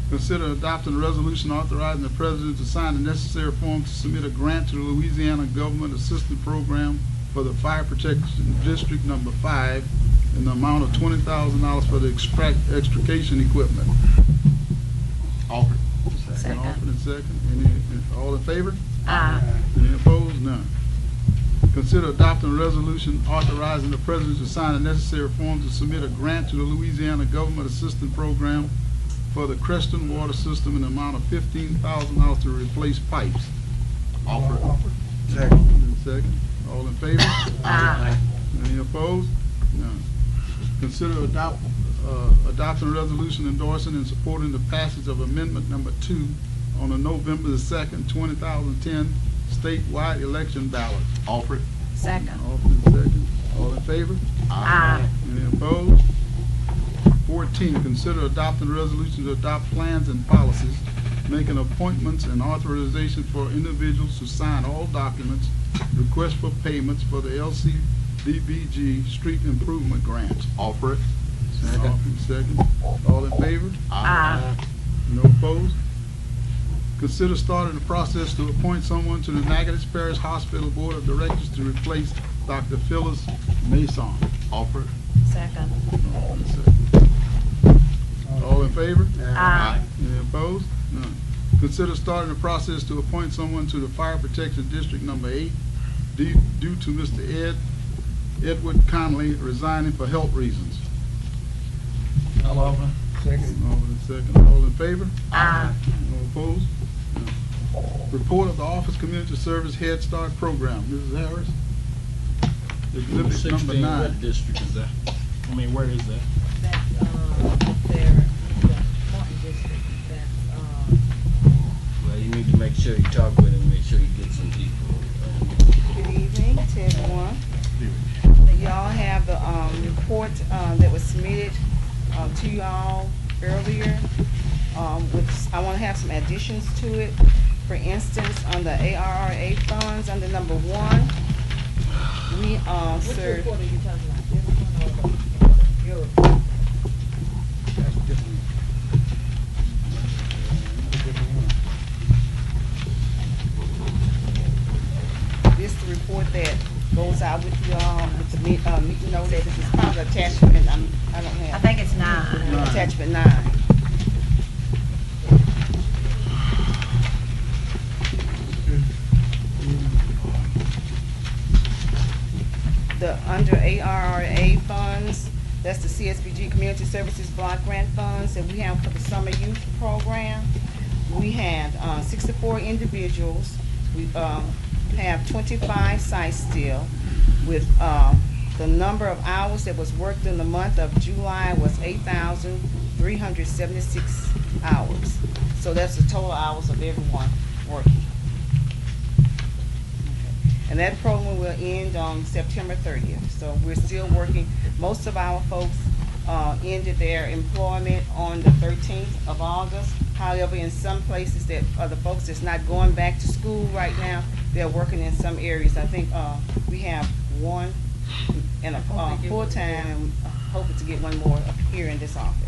Speaker 2: Consider adopting a resolution authorizing the president to sign the necessary form to submit a grant to the Louisiana Government Assistance Program for the Fire Protection District Number 5 in the amount of $20,000 for the extrication equipment.
Speaker 3: Offer.
Speaker 6: Second.
Speaker 2: Offered and second. All in favor?
Speaker 6: Aye.
Speaker 2: Any opposed? None. Consider adopting a resolution authorizing the president to sign the necessary form to submit a grant to the Louisiana Government Assistance Program for the Creston water system in the amount of $15,000 to replace pipes.
Speaker 3: Offer.
Speaker 2: Second. Second. All in favor?
Speaker 6: Aye.
Speaker 2: Any opposed? None. Consider adopting a resolution endorsing and supporting the passage of amendment number 2 on the November the 2nd, 2010 statewide election ballot.
Speaker 3: Offer.
Speaker 6: Second.
Speaker 2: Offered and second. All in favor?
Speaker 6: Aye.
Speaker 2: Any opposed? 14, consider adopting a resolution to adopt plans and policies, making appointments and authorization for individuals to sign all documents, requests for payments for the LCDBG Street Improvement Grant.
Speaker 3: Offer it.
Speaker 2: Second. Offered and second. All in favor?
Speaker 6: Aye.
Speaker 2: No opposed? Consider starting the process to appoint someone to the Natchitoches Parish Hospital Board of Directors to replace Dr. Phyllis Mason.
Speaker 3: Offer it.
Speaker 6: Second.
Speaker 2: All in favor?
Speaker 6: Aye.
Speaker 2: Any opposed? None. Consider starting the process to appoint someone to the Fire Protection District Number 8 due to Mr. Edward Conley resigning for health reasons.
Speaker 8: I'll offer. Second.
Speaker 2: Offered and second. All in favor?
Speaker 6: Aye.
Speaker 2: No opposed? None. Report of the Office Community Service Head Start Program. Mrs. Harris? Exhibit number
Speaker 5: 16,
Speaker 2: 9.
Speaker 5: what district is that? I mean, where is that? Well, you need to make sure you talk with him, make sure you get some people.
Speaker 18: Good evening to everyone. Y'all have the report that was submitted to y'all earlier. Which I want to have some additions to it. For instance, on the ARRA funds, under number 1, we sir.
Speaker 15: What report are you talking about? This one or yours?
Speaker 8: That's different.
Speaker 18: This is the report that goes out with y'all with the meeting notice. This is probably attachment. I don't have.
Speaker 6: I think it's 9.
Speaker 18: Attachment 9. Under ARRA funds, that's the CSBG Community Services Block Grant funds that we have for the Summer Youth Program. We have 64 individuals. We have 25 sites still, with the number of hours that was worked in the month of July was 8,376 hours. So that's the total hours of everyone working. And that program will end on September 30th. So we're still working. Most of our folks ended their employment on the 13th of August.
Speaker 9: However, in some places that the folks that's not going back to school right now, they're working in some areas. I think we have one in a full-time, and hoping to get one more up here in this office.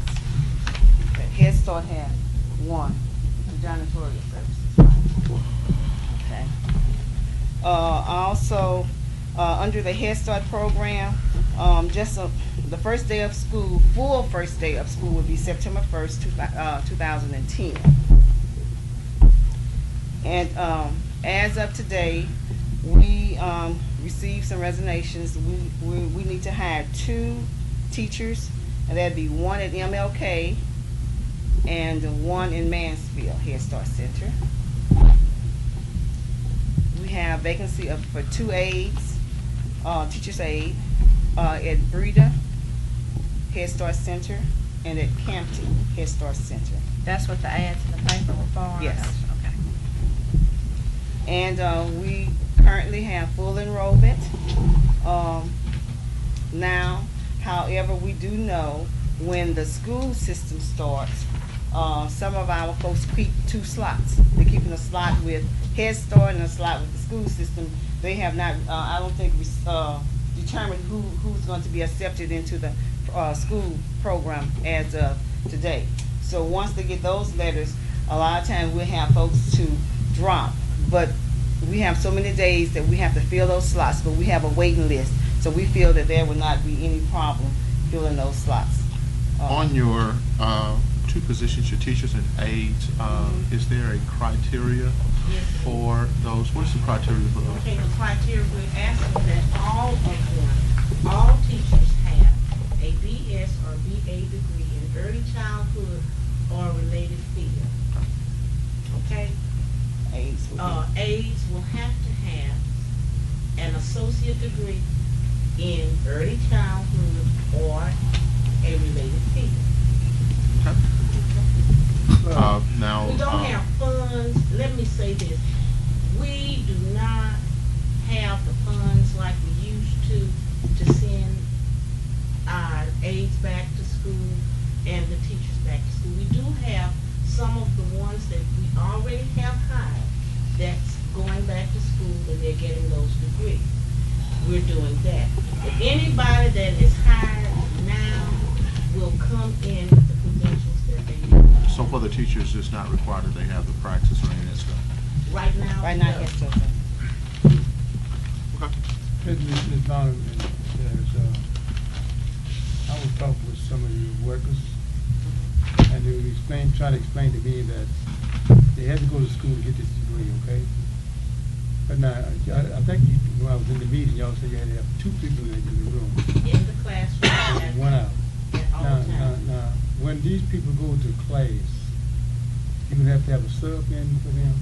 Speaker 9: The Head Start had one, the janitorial services. Okay. Also, under the Head Start program, the first day of school, full first day of school would be September 1st, 2010. And as of today, we received some resignations. We need to hire 2 teachers, and that'd be one at MLK and one in Mansfield Head Start Center. We have vacancy for 2 aides, teacher's aide, at Breda Head Start Center and at Campton Head Start Center.
Speaker 6: That's what the ads in the paper were for?
Speaker 9: Yes.
Speaker 6: Okay.
Speaker 9: And we currently have full enrollment now. However, we do know when the school system starts, some of our folks keep 2 slots. They're keeping a slot with Head Start and a slot with the school system. They have not, I don't think, determined who's going to be accepted into the school program as of today. So once they get those letters, a lot of times we'll have folks to drop. But we have so many days that we have to fill those slots, but we have a waiting list. So we feel that there will not be any problem filling those slots.
Speaker 3: On your 2 positions, your teachers and aides, is there a criteria for those? What is the criteria for those?
Speaker 17: Okay, the criteria, we're asking that all teachers have a BS or BA degree in early childhood or related field. Okay?
Speaker 9: Aides
Speaker 17: will have to have an associate degree in early childhood or a related field.
Speaker 3: Now,
Speaker 17: we don't have funds. Let me say this. We do not have the funds like we used to send our aides back to school and the teachers back to school. We do have some of the ones that we already have hired that's going back to school and they're getting those degrees. We're doing that. But anybody that is hired now will come in with the credentials that they need.
Speaker 3: So for the teachers, it's not required that they have the praxis or any of that stuff?
Speaker 17: Right now,
Speaker 9: yes.
Speaker 3: Okay.
Speaker 8: Ms. Barnum, I was talking with some of your workers, and they were trying to explain to me that they had to go to school to get this degree, okay? But now, I think when I was in the meeting, y'all said you had to have 2 people in the room.
Speaker 17: In the classroom.
Speaker 8: And 1 out.
Speaker 17: Now,
Speaker 8: when these people go to class, you would have to have a sub in for them?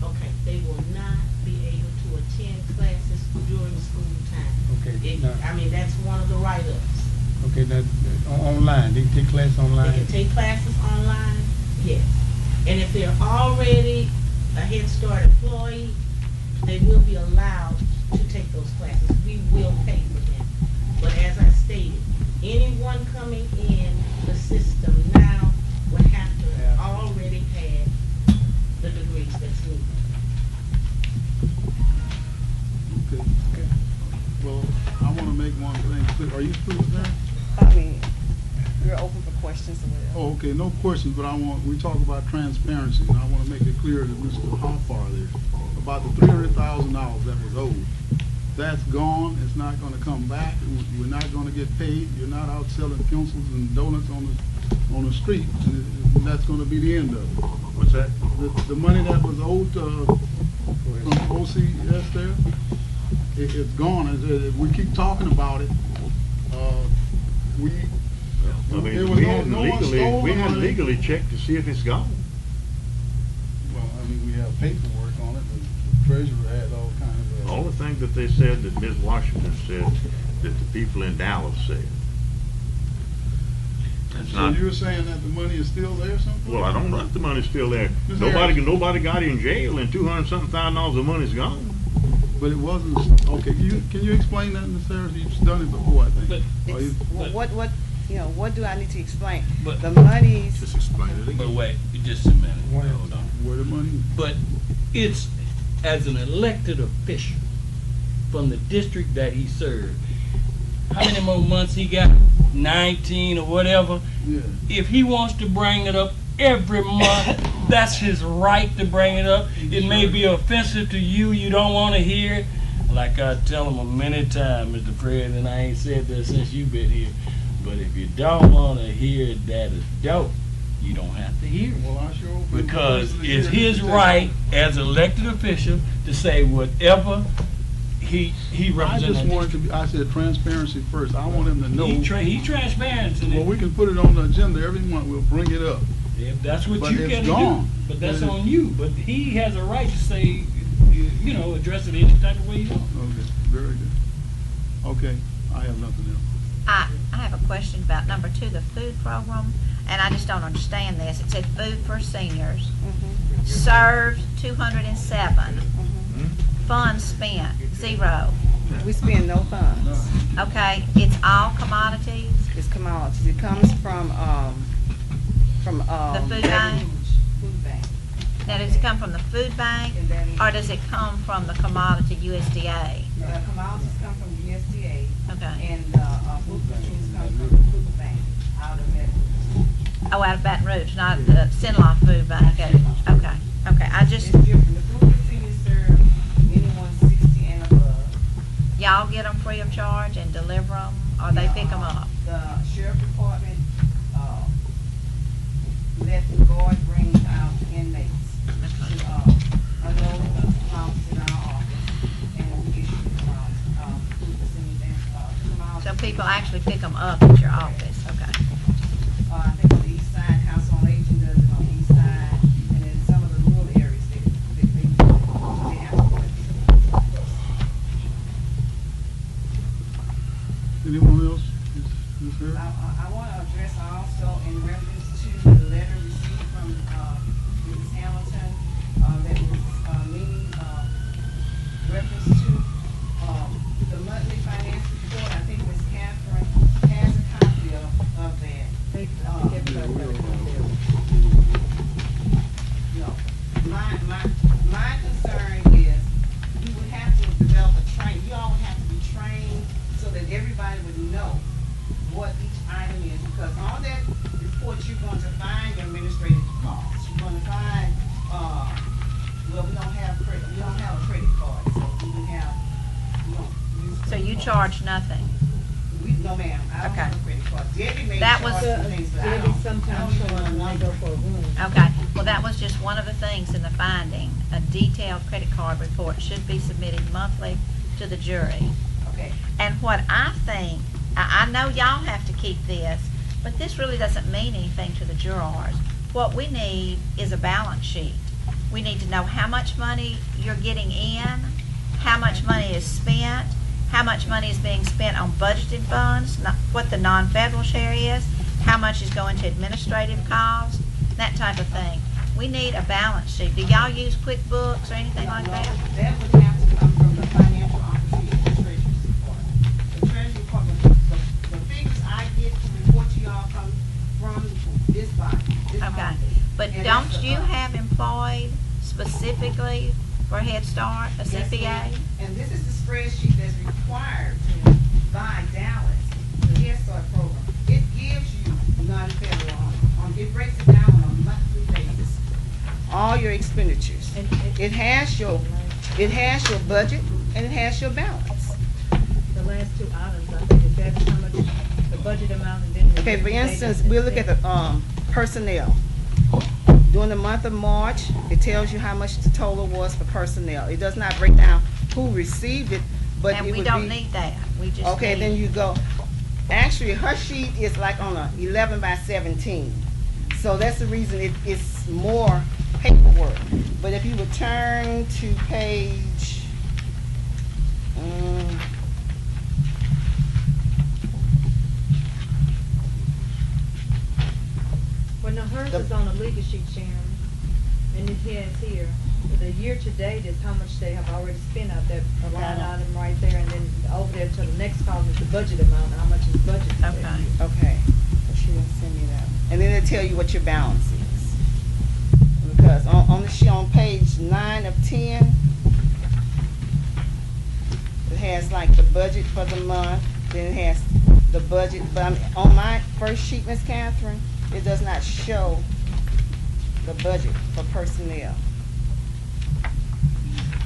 Speaker 17: Okay, they will not be able to attend classes during school time.
Speaker 8: Okay.
Speaker 17: I mean, that's one of the write-ups.
Speaker 8: Okay, now, online, they can take classes online?
Speaker 17: They can take classes online, yes. And if they're already a Head Start employee, they will be allowed to take those classes. We will pay for them. But as I stated, anyone coming in the system now will have to have already had the degrees that's needed.
Speaker 2: Okay. Well, I want to make one thing clear. Are you through with that?
Speaker 9: I mean, we're open for questions or whatever.
Speaker 2: Oh, okay, no questions, but we talk about transparency, and I want to make it clear to Mr. Hoffpauir there about the $300,000 that was owed. That's gone. It's not going to come back. We're not going to get paid. You're not out selling pencils and donuts on the street, and that's going to be the end of it.
Speaker 3: What's that?
Speaker 2: The money that was owed from OCS there, it's gone. We keep talking about it.
Speaker 16: We hadn't legally checked to see if it's gone.
Speaker 2: Well, I mean, we have paperwork on it. The treasurer had all kinds of.
Speaker 16: All the things that they said, that Ms. Washington said, that the people in Dallas said.
Speaker 2: So you're saying that the money is still there someplace?
Speaker 16: Well, I don't know if the money's still there. Nobody got in jail, and $200-something thousand of money's gone.
Speaker 2: But it wasn't. Okay, can you explain that, Ms. Harris? You've done it before, I think.
Speaker 9: you know, what do I need to explain?
Speaker 5: But-
Speaker 9: The monies,
Speaker 3: Just explain it again.
Speaker 5: But wait, just a minute. Hold on.
Speaker 2: Where the money?
Speaker 5: But it's as an elected official from the district that he served. How many more months he got? 19 or whatever.
Speaker 2: Yeah.
Speaker 5: If he wants to bring it up every month, that's his right to bring it up. It may be offensive to you. You don't want to hear it. Like I tell him many times, Mr. President, I ain't said that since you've been here. But if you don't want to hear that is dope, you don't have to hear it.
Speaker 2: Well, I sure hope
Speaker 5: Because it's his right as elected official to say whatever he
Speaker 2: I
Speaker 5: represents.
Speaker 2: just wanted to be, I said transparency first. I want him to know.
Speaker 5: He transparent.
Speaker 2: Well, we can put it on the agenda every month. We'll bring it up.
Speaker 5: If that's what
Speaker 2: But
Speaker 5: you
Speaker 2: it's
Speaker 5: got to
Speaker 2: gone.
Speaker 5: do. But that's
Speaker 2: But
Speaker 5: on you. But he has a right to say, you know, address it any type of way you want.
Speaker 2: Okay, very good. Okay, I have nothing else.
Speaker 6: I have a question about number 2, the food program, and I just don't understand this. It said food for seniors, served 207, funds spent 0.
Speaker 9: we spend no funds.
Speaker 6: Okay, it's all commodities,
Speaker 9: It's commodities. It comes from
Speaker 6: the food bank?
Speaker 9: Food bank.
Speaker 6: Now, does it come from the food bank, or does it come from the commodity USDA?
Speaker 9: The commodities come from the USDA,
Speaker 6: Okay.
Speaker 9: and food purchases come from the food bank out of that.
Speaker 6: Oh, out of Baton Rouge, not the Sinlaw Food Bank. Okay, I just,
Speaker 9: It's different. The food for seniors serve anyone 60 and above.
Speaker 6: y'all get them free of charge and deliver them, or they pick them up?
Speaker 9: The sheriff department, let the guard bring out inmates to, unload the amounts in our office, and we issue food for seniors and, commodities.
Speaker 6: So people actually pick them up at your office, okay?
Speaker 9: I think on the east side, House on Aging does it on the east side, and in some of the rural areas, they have to.
Speaker 2: Anyone else? Ms. Harris?
Speaker 9: I want to address also in reference to the letter received from Mrs. Hamilton, that was meaning reference to the monthly finance report. I think Ms. Catherine has a copy of that. No, my concern is we would have to develop a train. You all would have to be trained so that everybody would know what each item is, because on that report you're going to find your administrative costs. You're going to find, well, we don't have a credit card, so we don't use.
Speaker 6: So you charge nothing?
Speaker 9: No, ma'am, I don't
Speaker 6: Okay.
Speaker 9: have a credit card. Debbie may
Speaker 6: That
Speaker 9: charge
Speaker 6: was-
Speaker 9: some things, but I don't.
Speaker 6: Okay, well, that was just one of the things in the finding. A detailed credit card report should be submitted monthly to the jury.
Speaker 9: Okay.
Speaker 6: And what I think, I know y'all have to keep this, but this really doesn't mean anything to the jurors. What we need is a balance sheet. We need to know how much money you're getting in, how much money is spent, how much money is being spent on budgeted funds, what the non-federal share is, how much is going to administrative costs, that type of thing. We need a balance sheet. Do y'all use QuickBooks or anything like that?
Speaker 9: That would have to come from the financial officer, the treasurer's department. The treasury department, the figures I get to report to y'all come from this body, this
Speaker 6: Okay,
Speaker 9: office.
Speaker 6: but
Speaker 9: And
Speaker 6: don't
Speaker 9: that's
Speaker 6: you have employed specifically for Head Start, a
Speaker 9: Yes,
Speaker 6: CPA?
Speaker 9: ma'am. And this is the spreadsheet that's required by Dallas, the Head Start program. It gives you non-federal it breaks it down on a monthly basis. All your expenditures. It has your budget and it has your balance.
Speaker 19: The last 2 items, I think, is that's how much the budget amount and then.
Speaker 9: Okay, for instance, we'll look at the personnel. During the month of March, it tells you how much the total was for personnel. It does not break down who received it, but
Speaker 6: And
Speaker 9: it
Speaker 6: we
Speaker 9: would
Speaker 6: don't
Speaker 9: be.
Speaker 6: need that, we just
Speaker 9: Okay,
Speaker 6: need-
Speaker 9: then you go, actually, her sheet is like on a 11 by 17. So that's the reason it's more paperwork. But if you would turn to page,
Speaker 19: Well, no, hers is on a legal sheet, Sharon, and it has here, the year-to-date is how much they have already spent out there, a line item right there, and then over there to the next column is the budget amount, how much is budgeted.
Speaker 6: Okay.
Speaker 9: Okay. sure you send me that. And then it'll tell you what your balance is. Because on the sheet on page 9 of 10, it has like the budget for the month, then it has the budget, but on my first sheet, Miss Catherine, it does not show the budget for personnel.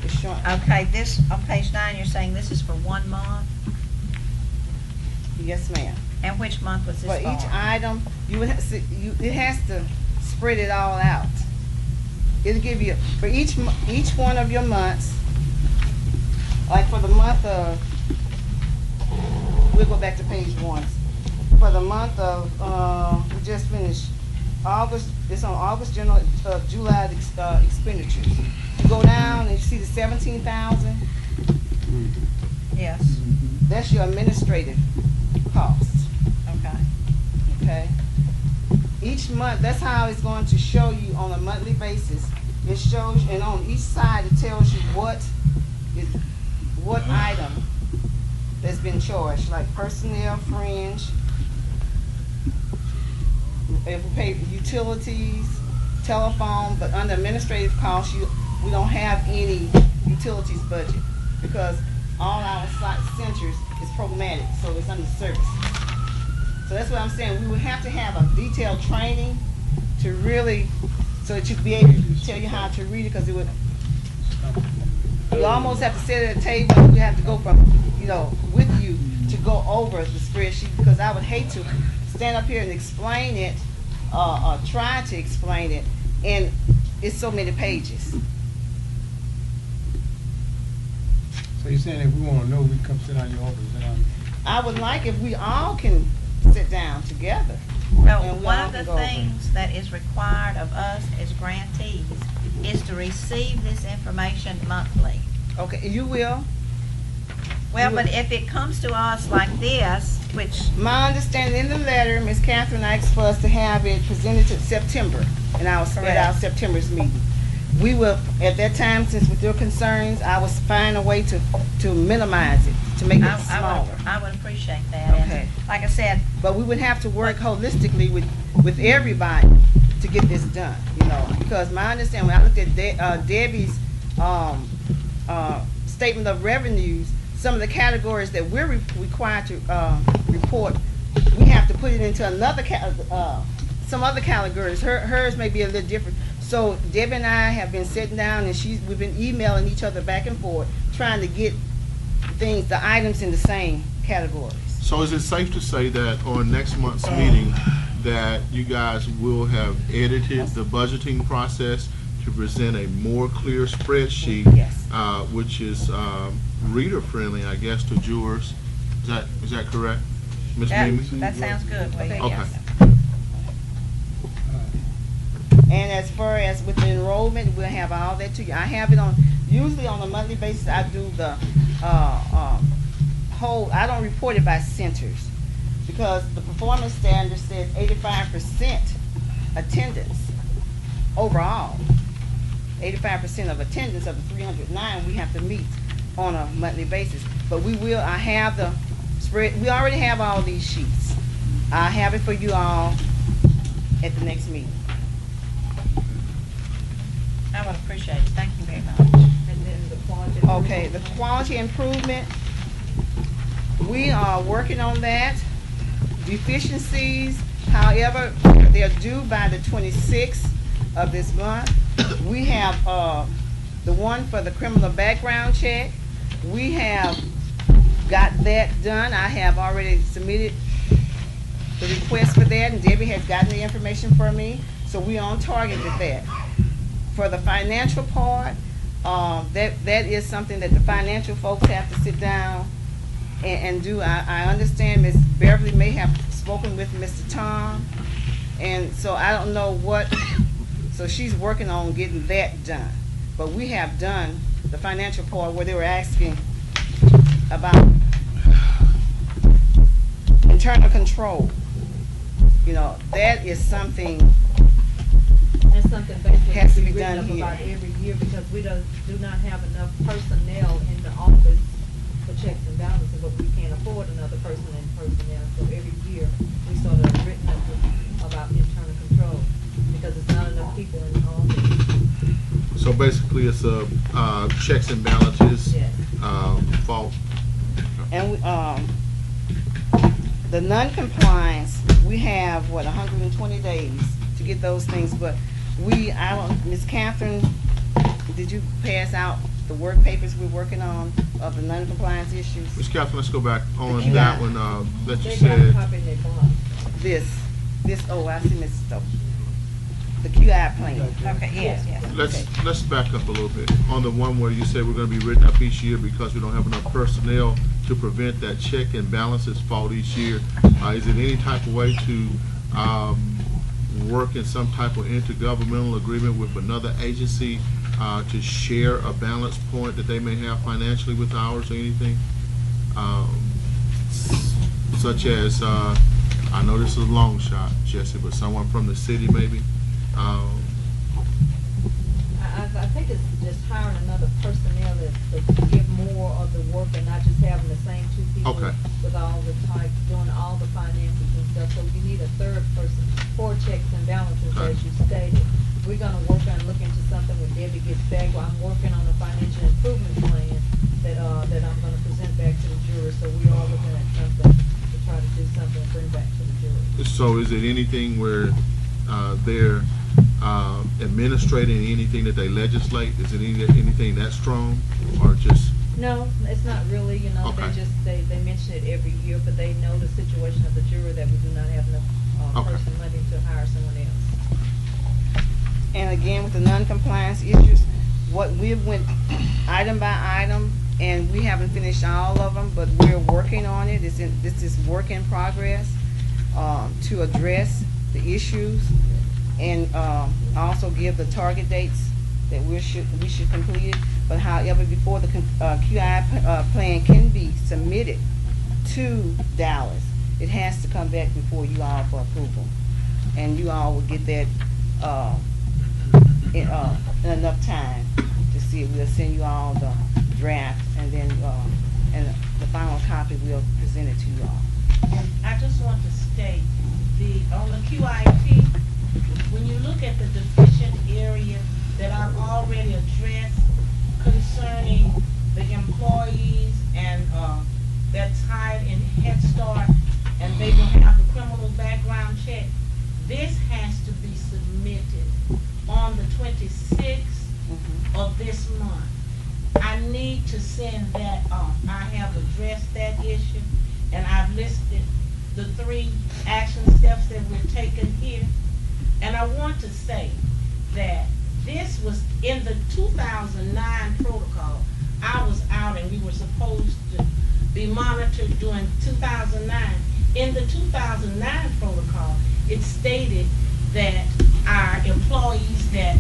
Speaker 9: It's showing.
Speaker 6: Okay, this, on page 9, you're saying this is for 1 month?
Speaker 9: Yes, ma'am.
Speaker 6: And which month was this
Speaker 9: For
Speaker 6: for?
Speaker 9: each item, you would have, it has to spread it all out. It'll give you, for each one of your months, like for the month of, we'll go back to page 1. For the month of, we just finished August, it's on August, July expenditures. You go down and you see the 17,000.
Speaker 6: Yes.
Speaker 9: That's your administrative cost. Okay. Each month, that's how it's going to show you on a monthly basis. It shows, and on each side it tells you what item that's been charged, like personnel, fringe, if we pay utilities, telephone, but under administrative costs, we don't have any utilities budget because all our centers is programmatic, so it's under service. So that's what I'm saying. We would have to have a detailed training to really, so that you'd be able to tell you how to read it, because it would, you almost have to sit at a table and you have to go from, with you to go over the spreadsheet, because I would hate to stand up here and explain it, or try to explain it, and it's so many pages.
Speaker 8: So you're saying if we want to know, we come sit on your office?
Speaker 9: I would like if we all can sit down together.
Speaker 6: No,
Speaker 9: and we
Speaker 6: one
Speaker 9: all
Speaker 6: of the
Speaker 9: can go over it.
Speaker 6: things that is required of us as grantees is to receive this information monthly.
Speaker 9: Okay, you will?
Speaker 6: Well, but if it comes to us like this, which...
Speaker 9: My understanding in the letter, Ms. Catherine asked for us to have it presented to September, at our September's meeting. We will, at that time, since with your concerns, I was find a way to minimize it, to make it smaller.
Speaker 6: I would appreciate that.
Speaker 9: Okay.
Speaker 6: And like I said...
Speaker 9: But we would have to work holistically with everybody to get this done, because my understanding, when I looked at Debbie's statement of revenues, some of the categories that we're required to report, we have to put it into another some other categories. Hers may be a little different. So Debbie and I have been sitting down and we've been emailing each other back and forth, trying to get the items in the same categories.
Speaker 3: So is it safe to say that on next month's meeting that you guys will have edited the budgeting process to present a more clear spreadsheet, which is reader friendly, I guess, to jurors? Is that correct, Ms. Mimi?
Speaker 6: That sounds good.
Speaker 3: Okay.
Speaker 9: And as far as with the enrollment, we'll have all that to you. I have it usually on a monthly basis. I do the I don't report it by centers, because the performance standard says 85% attendance overall. 85% of attendance of the 309 we have to meet on a monthly basis. But I have the spread, we already have all these sheets. I have it for you all at the next meeting.
Speaker 6: I would appreciate it. Thank you very much.
Speaker 19: And then the quality.
Speaker 9: Okay, the quality improvement, we are working on that. Deficiencies, however, they're due by the 26th of this month. We have the one for the criminal background check. We have got that done. I have already submitted the request for that, and Debbie has gotten the information for me. So we're on target with that. For the financial part, that is something that the financial folks have to sit down and do. I understand Ms. Beverly may have spoken with Mr. Tom, and so I don't know so she's working on getting that done. But we have done the financial part where they were asking about internal control. That is something
Speaker 19: That's something basically
Speaker 9: has to be
Speaker 19: written
Speaker 9: done
Speaker 19: up
Speaker 9: here.
Speaker 19: about every year, because we do not have enough personnel in the office for checks and balances, but we can't afford another person in personnel. So every year we sort of written up with
Speaker 3: basically it's a checks and balances fault.
Speaker 9: And the non-compliance, we have, 120 days to get those things, but Ms. Catherine, did you pass out the work papers we're working on of the non-compliance issues?
Speaker 3: Ms. Catherine, let's go back on that one that you said.
Speaker 9: Oh, I see Ms. Stoker. The QI plan. Okay, yes.
Speaker 3: Let's back up a little bit. On the one where you said we're going to be written up each year because we don't have enough personnel to prevent that check and balances fault each year. Is it any type of way to work in some type of intergovernmental agreement with another agency to share a balance point that they may have financially with ours or anything? Such as, I know this is a long shot, Jessie, but someone from the city maybe?
Speaker 19: I think it's just hiring another personnel that give more of the work and not just having the same two people with all the type, doing all the finances and stuff. So you need a third person for checks and balances, as you stated. We're going to work on looking into something when Debbie gets back. I'm working on a financial improvement plan that I'm going to present back to the jurors. So we are looking at something to try to do something and bring back to the jurors.
Speaker 3: So is it anything where they're administrating anything that they legislate? Is it anything that strong, or just?
Speaker 19: No, it's not really. You know, they mention it every year, but they know the situation of the juror that we do not have enough person money to hire someone else.
Speaker 9: And again, with the non-compliance issues, what we went item by item, and we haven't finished all of them, but we're working on it. This is work in progress to address the issues, and also give the target dates that we should complete it. But however, before the QI plan can be submitted to Dallas, it has to come back before you all for approval, and you all will get that in enough time to see it. We'll send you all the draft, and then and the final copy we'll present it to you all.
Speaker 17: And I just want to state on the QIP, when you look at the deficient area that I've already addressed concerning the employees and that's hired in Head Start, and they will have the criminal background check, this has to be submitted on the 26th of this month. I need to send that off. I have addressed that issue, and I've listed the 3 action steps that we're taking here. And I want to say that this was in the 2009 protocol. I was out and we were supposed to be monitored during 2009. In the 2009 protocol, it stated that our employees that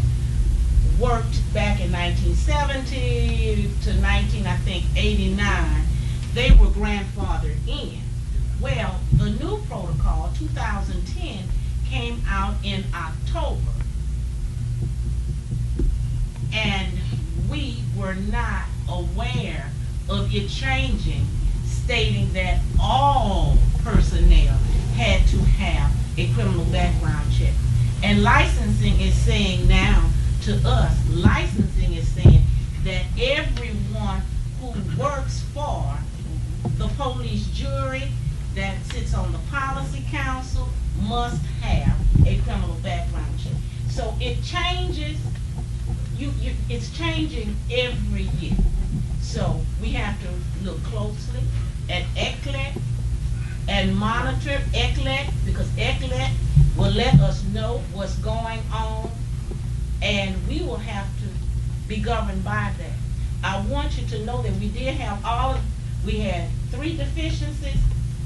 Speaker 17: worked back in 1970 to 1989, they were grandfathered in. Well, the new protocol, 2010, came out in October, and we were not aware of it changing, stating that all personnel had to have a criminal background check. And licensing is saying now to us, licensing is saying that everyone who works for the police jury that sits on the policy council must have a criminal background check. So it changes, it's changing every year. So we have to look closely at ECLET and monitor ECLET, because ECLET will let us know what's going on, and we will have to be governed by that. I want you to know that we did have we had 3 deficiencies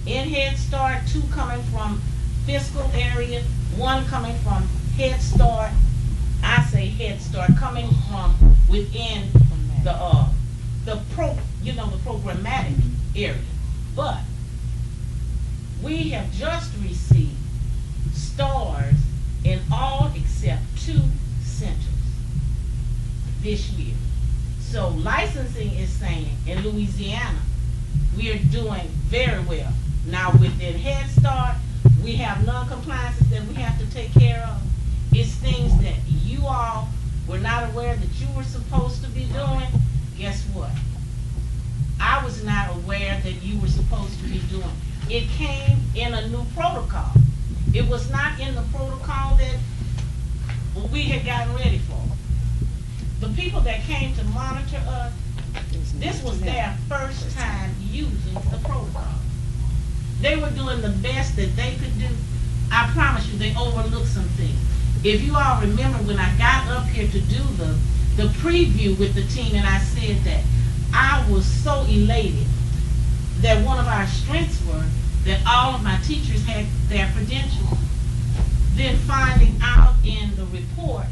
Speaker 17: in Head Start, 2 coming from fiscal area, 1 coming from Head Start. I say Head Start coming from within the programmatic area. But we have just received stars in all except 2 centers this year. So licensing is saying in Louisiana, we are doing very well. Now within Head Start, we have non-compliances that we have to take care of. It's things that you all were not aware that you were supposed to be doing, guess what? I was not aware that you were supposed to be doing. It came in a new protocol. It was not in the protocol that we had gotten ready for. The people that came to monitor us, this was their first time using the protocol. They were doing the best that they could do. I promise you, they overlooked some things. If you all remember when I got up here to do the preview with the team, and I said that I was so elated that one of our strengths were that all of my teachers had their credentials. Then finding out in the report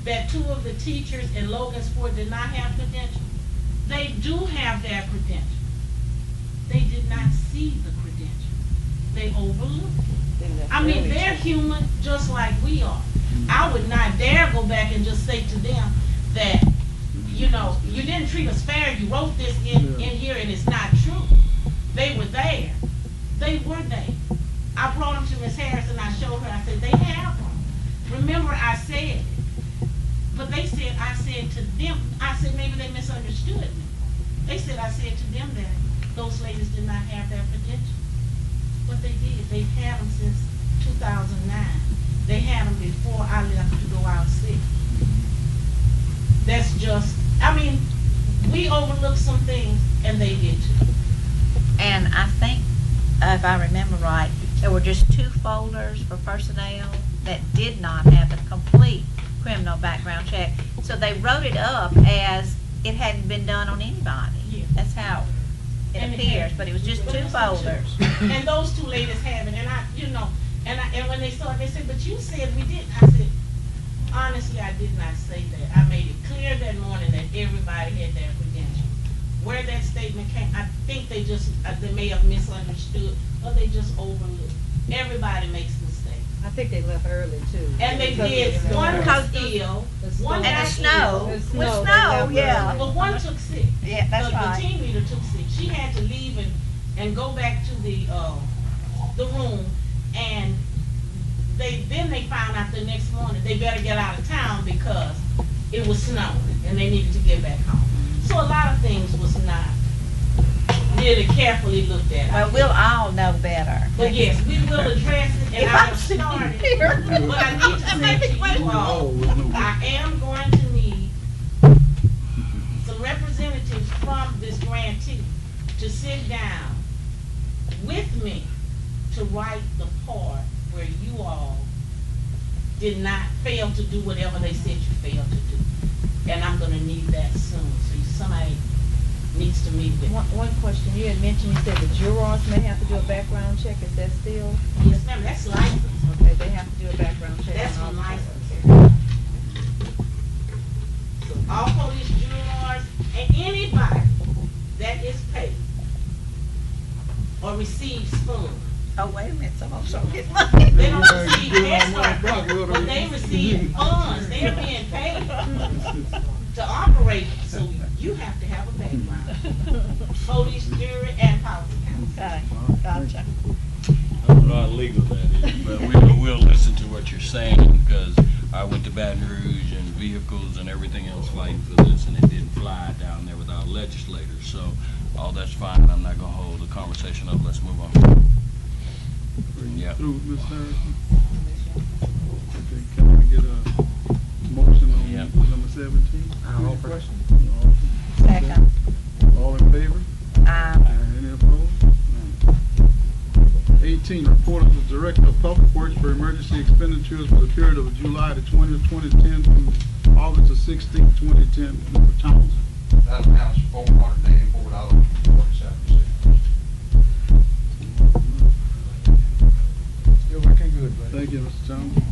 Speaker 17: that 2 of the teachers in Logansport did not have credentials. They do have their credentials. They did not see the credentials. They overlooked it. I mean, they're human just like we are. I would not dare go back and just say to them that, you know, you didn't treat us fair, you wrote this in here and it's not true. They were there. They were there. I brought them to Miss Harris and I showed her, I said, they have them. Remember I said it. But they said, I said to them, I said maybe they misunderstood me. They said I said to them that those ladies did not have their credentials. But they did. They've had them since 2009. They had them before I left to go out sick. That's just, I mean, we overlooked some things and they did too.
Speaker 6: And I think, if I remember right, there were just 2 folders for personnel that did not have a complete criminal background check. So they wrote it up as it hadn't been done on anybody.
Speaker 17: Yeah.
Speaker 6: That's how it appears, but it was just 2 folders.
Speaker 17: And those 2 ladies have it, and I, you know, and when they saw it, they said, but you said we didn't. I said, honestly, I did not say that. I made it clear that morning that everybody had their credentials. Where that statement came, I think they just, they may have misunderstood, or they just overlooked. Everybody makes mistakes.
Speaker 19: I think they left early too.
Speaker 17: And they did. One got ill, one
Speaker 6: and
Speaker 17: got
Speaker 6: the snow.
Speaker 17: ill.
Speaker 6: With snow, yeah.
Speaker 17: But one took sick.
Speaker 6: Yeah, that's right.
Speaker 17: The team leader took sick. She had to leave and go back to the room, and they found out the next morning they better get out of town because it was snowing and they needed to get back home. So a lot of things was not really carefully looked at.
Speaker 6: Well, we'll all know better.
Speaker 17: But yes, we will address it, and I have started. But I need to say to you all, I am going to need some representatives from this grantee to sit down with me to write the part where you all did not fail to do whatever they said you failed to do. And I'm going to need that soon. So somebody needs to meet with me.
Speaker 19: One question, you had mentioned, you said the jurors may have to do a background check. Is that still?
Speaker 17: Yes, ma'am, that's licensed.
Speaker 19: Okay, they have to do a background check.
Speaker 17: That's
Speaker 19: on
Speaker 17: from
Speaker 19: all the
Speaker 17: license. All police jurors and anybody that is paid or receives funds.
Speaker 6: Oh, wait a minute, some of them don't get money.
Speaker 17: They don't receive escort, but they receive funds. They're being paid to operate, so you have to have a background. Police, jury, and policy council.
Speaker 6: Gotcha.
Speaker 5: I don't know how legal that is, but we'll listen to what you're saying, because I went to Baton Rouge and vehicles and everything else fighting for this, and it didn't fly down there without legislators. So all that's fine. I'm not going to hold the conversation up. Let's move on. Yeah.
Speaker 2: Through Ms. Harrison. Okay, can I get a motion on number 17?
Speaker 8: All question.
Speaker 6: Second.
Speaker 2: All in favor? Any opposed? 18, report of the Director of Public Works for emergency expenditures for the period of July the 20th, 2010 through August the 16th, 2010 for Townsend.
Speaker 3: That amounts to $484.47.
Speaker 8: You're working good, buddy.
Speaker 2: Thank you, Mr. Townsend.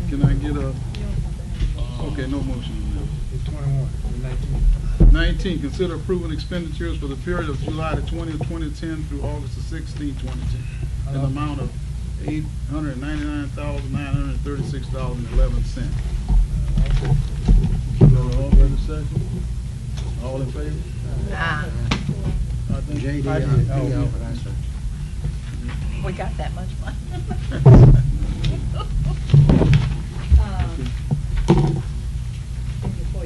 Speaker 2: Can I get a, okay, no motion on that.
Speaker 8: It's 21, 19.
Speaker 2: 19, consider approving expenditures for the period of July the 20th, 2010 through August the 16th, 2010, in the amount of $899,936.11. All in the second? All in favor?
Speaker 8: JD,
Speaker 6: We got that much money.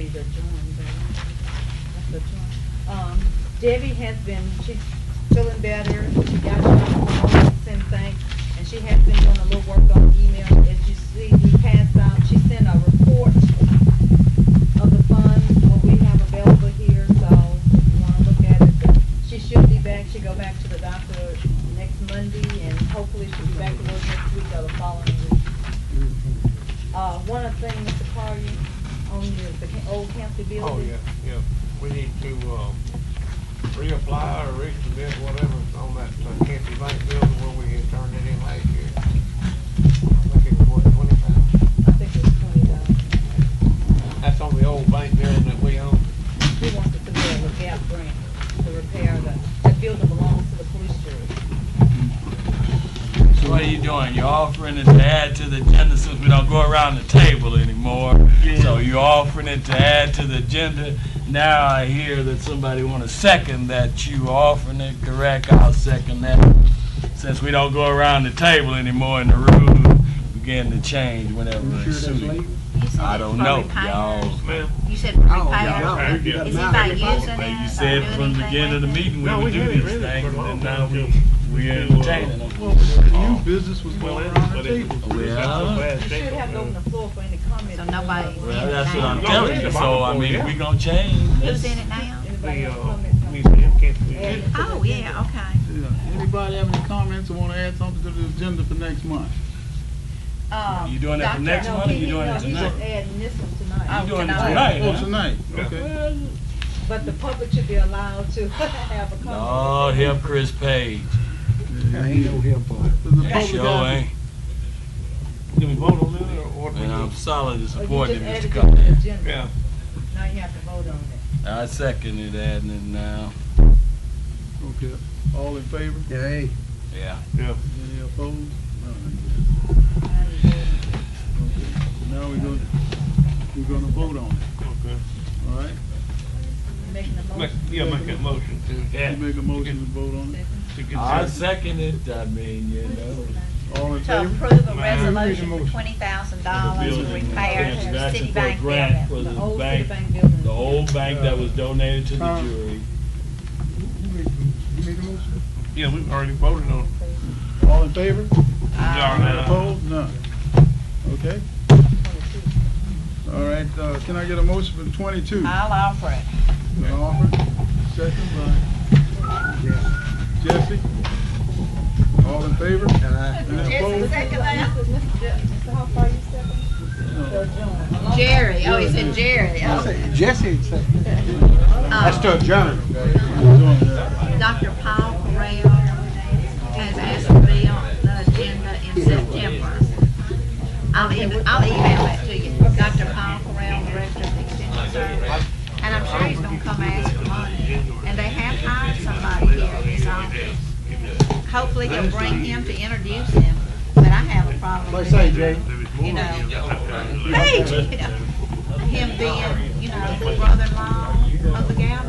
Speaker 19: for you to join, but that's the join. Debbie has been, she's feeling better, she got her send thanks, and she has been doing a little work on email. As you see, we passed out, she sent a report of the funds, what we have available here, so if you wanna look at it, but she should be back, she'll go back to the doctor next Monday, and hopefully she'll be back to work next week or the following week. One of the things, Mr. Collier, on the old county building.
Speaker 14: Oh, yeah. We need to, reapply or resubmit whatever on that Canty Bank building where we had turned it in last year. I think it was worth $20,000.
Speaker 19: I think it was $20.
Speaker 14: That's on the old bank building that we own.
Speaker 19: He wants to submit a gap grant to repair that building belongs to the police jury.
Speaker 5: So what are you doing? You're offering it to add to the agenda since we don't go around the table anymore. So you're offering it to add to the agenda. Now I hear that somebody want to second that you offering it. Correct? I'll second that. Since we don't go around the table anymore and the rules begin to change whenever it's suited. I don't know, y'all.
Speaker 6: You said for
Speaker 5: Oh,
Speaker 6: repair. Is anybody using it?
Speaker 5: You said from the beginning of the meeting we would do these things, and now we're entertaining them.
Speaker 2: Well, the new business was going around the table.
Speaker 19: You should have to open the floor for any comments.
Speaker 6: So nobody.
Speaker 5: Well, that's what I'm telling you. So, I mean, we gonna change.
Speaker 6: Who's in it now?
Speaker 19: Anybody have comments?
Speaker 6: Oh, yeah, okay.
Speaker 2: Yeah. Anybody have any comments or want to add something to the agenda for next month?
Speaker 5: You doing that for next month or you doing it
Speaker 19: He's
Speaker 5: tonight?
Speaker 19: just adding this one tonight.
Speaker 5: You doing it tonight?
Speaker 2: Oh,
Speaker 5: huh?
Speaker 2: tonight, okay.
Speaker 19: But the public should be allowed to have a comment.
Speaker 5: Oh, help Chris Paige.
Speaker 13: Ain't no help on it.
Speaker 2: The public
Speaker 5: Sure
Speaker 2: got-
Speaker 5: ain't.
Speaker 14: Did we vote on that or what?
Speaker 5: And I'm solidly
Speaker 19: Oh, you
Speaker 5: supporting
Speaker 19: just
Speaker 5: Mr.
Speaker 19: added it to
Speaker 5: Collier.
Speaker 19: the agenda.
Speaker 14: Yeah.
Speaker 19: Now you have to vote on it.
Speaker 5: I second it, adding it now.
Speaker 2: Okay, all in favor?
Speaker 13: Yeah,
Speaker 5: Yeah.
Speaker 14: Yeah.
Speaker 2: Any opposed? None. Okay, now we're gonna vote on it,
Speaker 14: Okay.
Speaker 2: all right?
Speaker 19: Making a
Speaker 14: Make
Speaker 19: motion.
Speaker 14: that motion to.
Speaker 5: Yeah.
Speaker 2: You make a motion to vote on it,
Speaker 5: I second it, I mean, you know.
Speaker 2: all in
Speaker 6: To
Speaker 2: favor?
Speaker 6: approve a resolution for $20,000 to repair the
Speaker 5: That's
Speaker 6: city
Speaker 5: for a
Speaker 6: bank
Speaker 5: grant
Speaker 6: building.
Speaker 5: for
Speaker 19: The
Speaker 5: the
Speaker 19: old city
Speaker 5: bank,
Speaker 19: bank building.
Speaker 5: the old bank that was donated to the jury.
Speaker 2: You made a motion?
Speaker 14: Yeah, we've already voted on it.
Speaker 2: All in favor? Any
Speaker 14: Uh,
Speaker 2: opposed? None. Okay. All right, can I get a motion for 22?
Speaker 6: I'll offer it.
Speaker 2: Been offered, second by Jessie. All in favor? Any opposed?
Speaker 19: Mr. Hoffpauir, you second?
Speaker 6: Jerry, oh, he said Jerry. Oh.
Speaker 13: Jesse said, that's to adjourn.
Speaker 6: Dr. Paul Corrine has asked to be on the agenda in September. I'll email that to you. Dr. Paul Corrine, Director of the Extension Service. And I'm sure he's gonna come ask for money. And they have hired somebody here in this office. Hopefully he'll bring him to introduce him, but I have a problem with
Speaker 13: Say, Jay.
Speaker 6: you know, Paige, you know, him being, you know, the brother-in-law of the gal.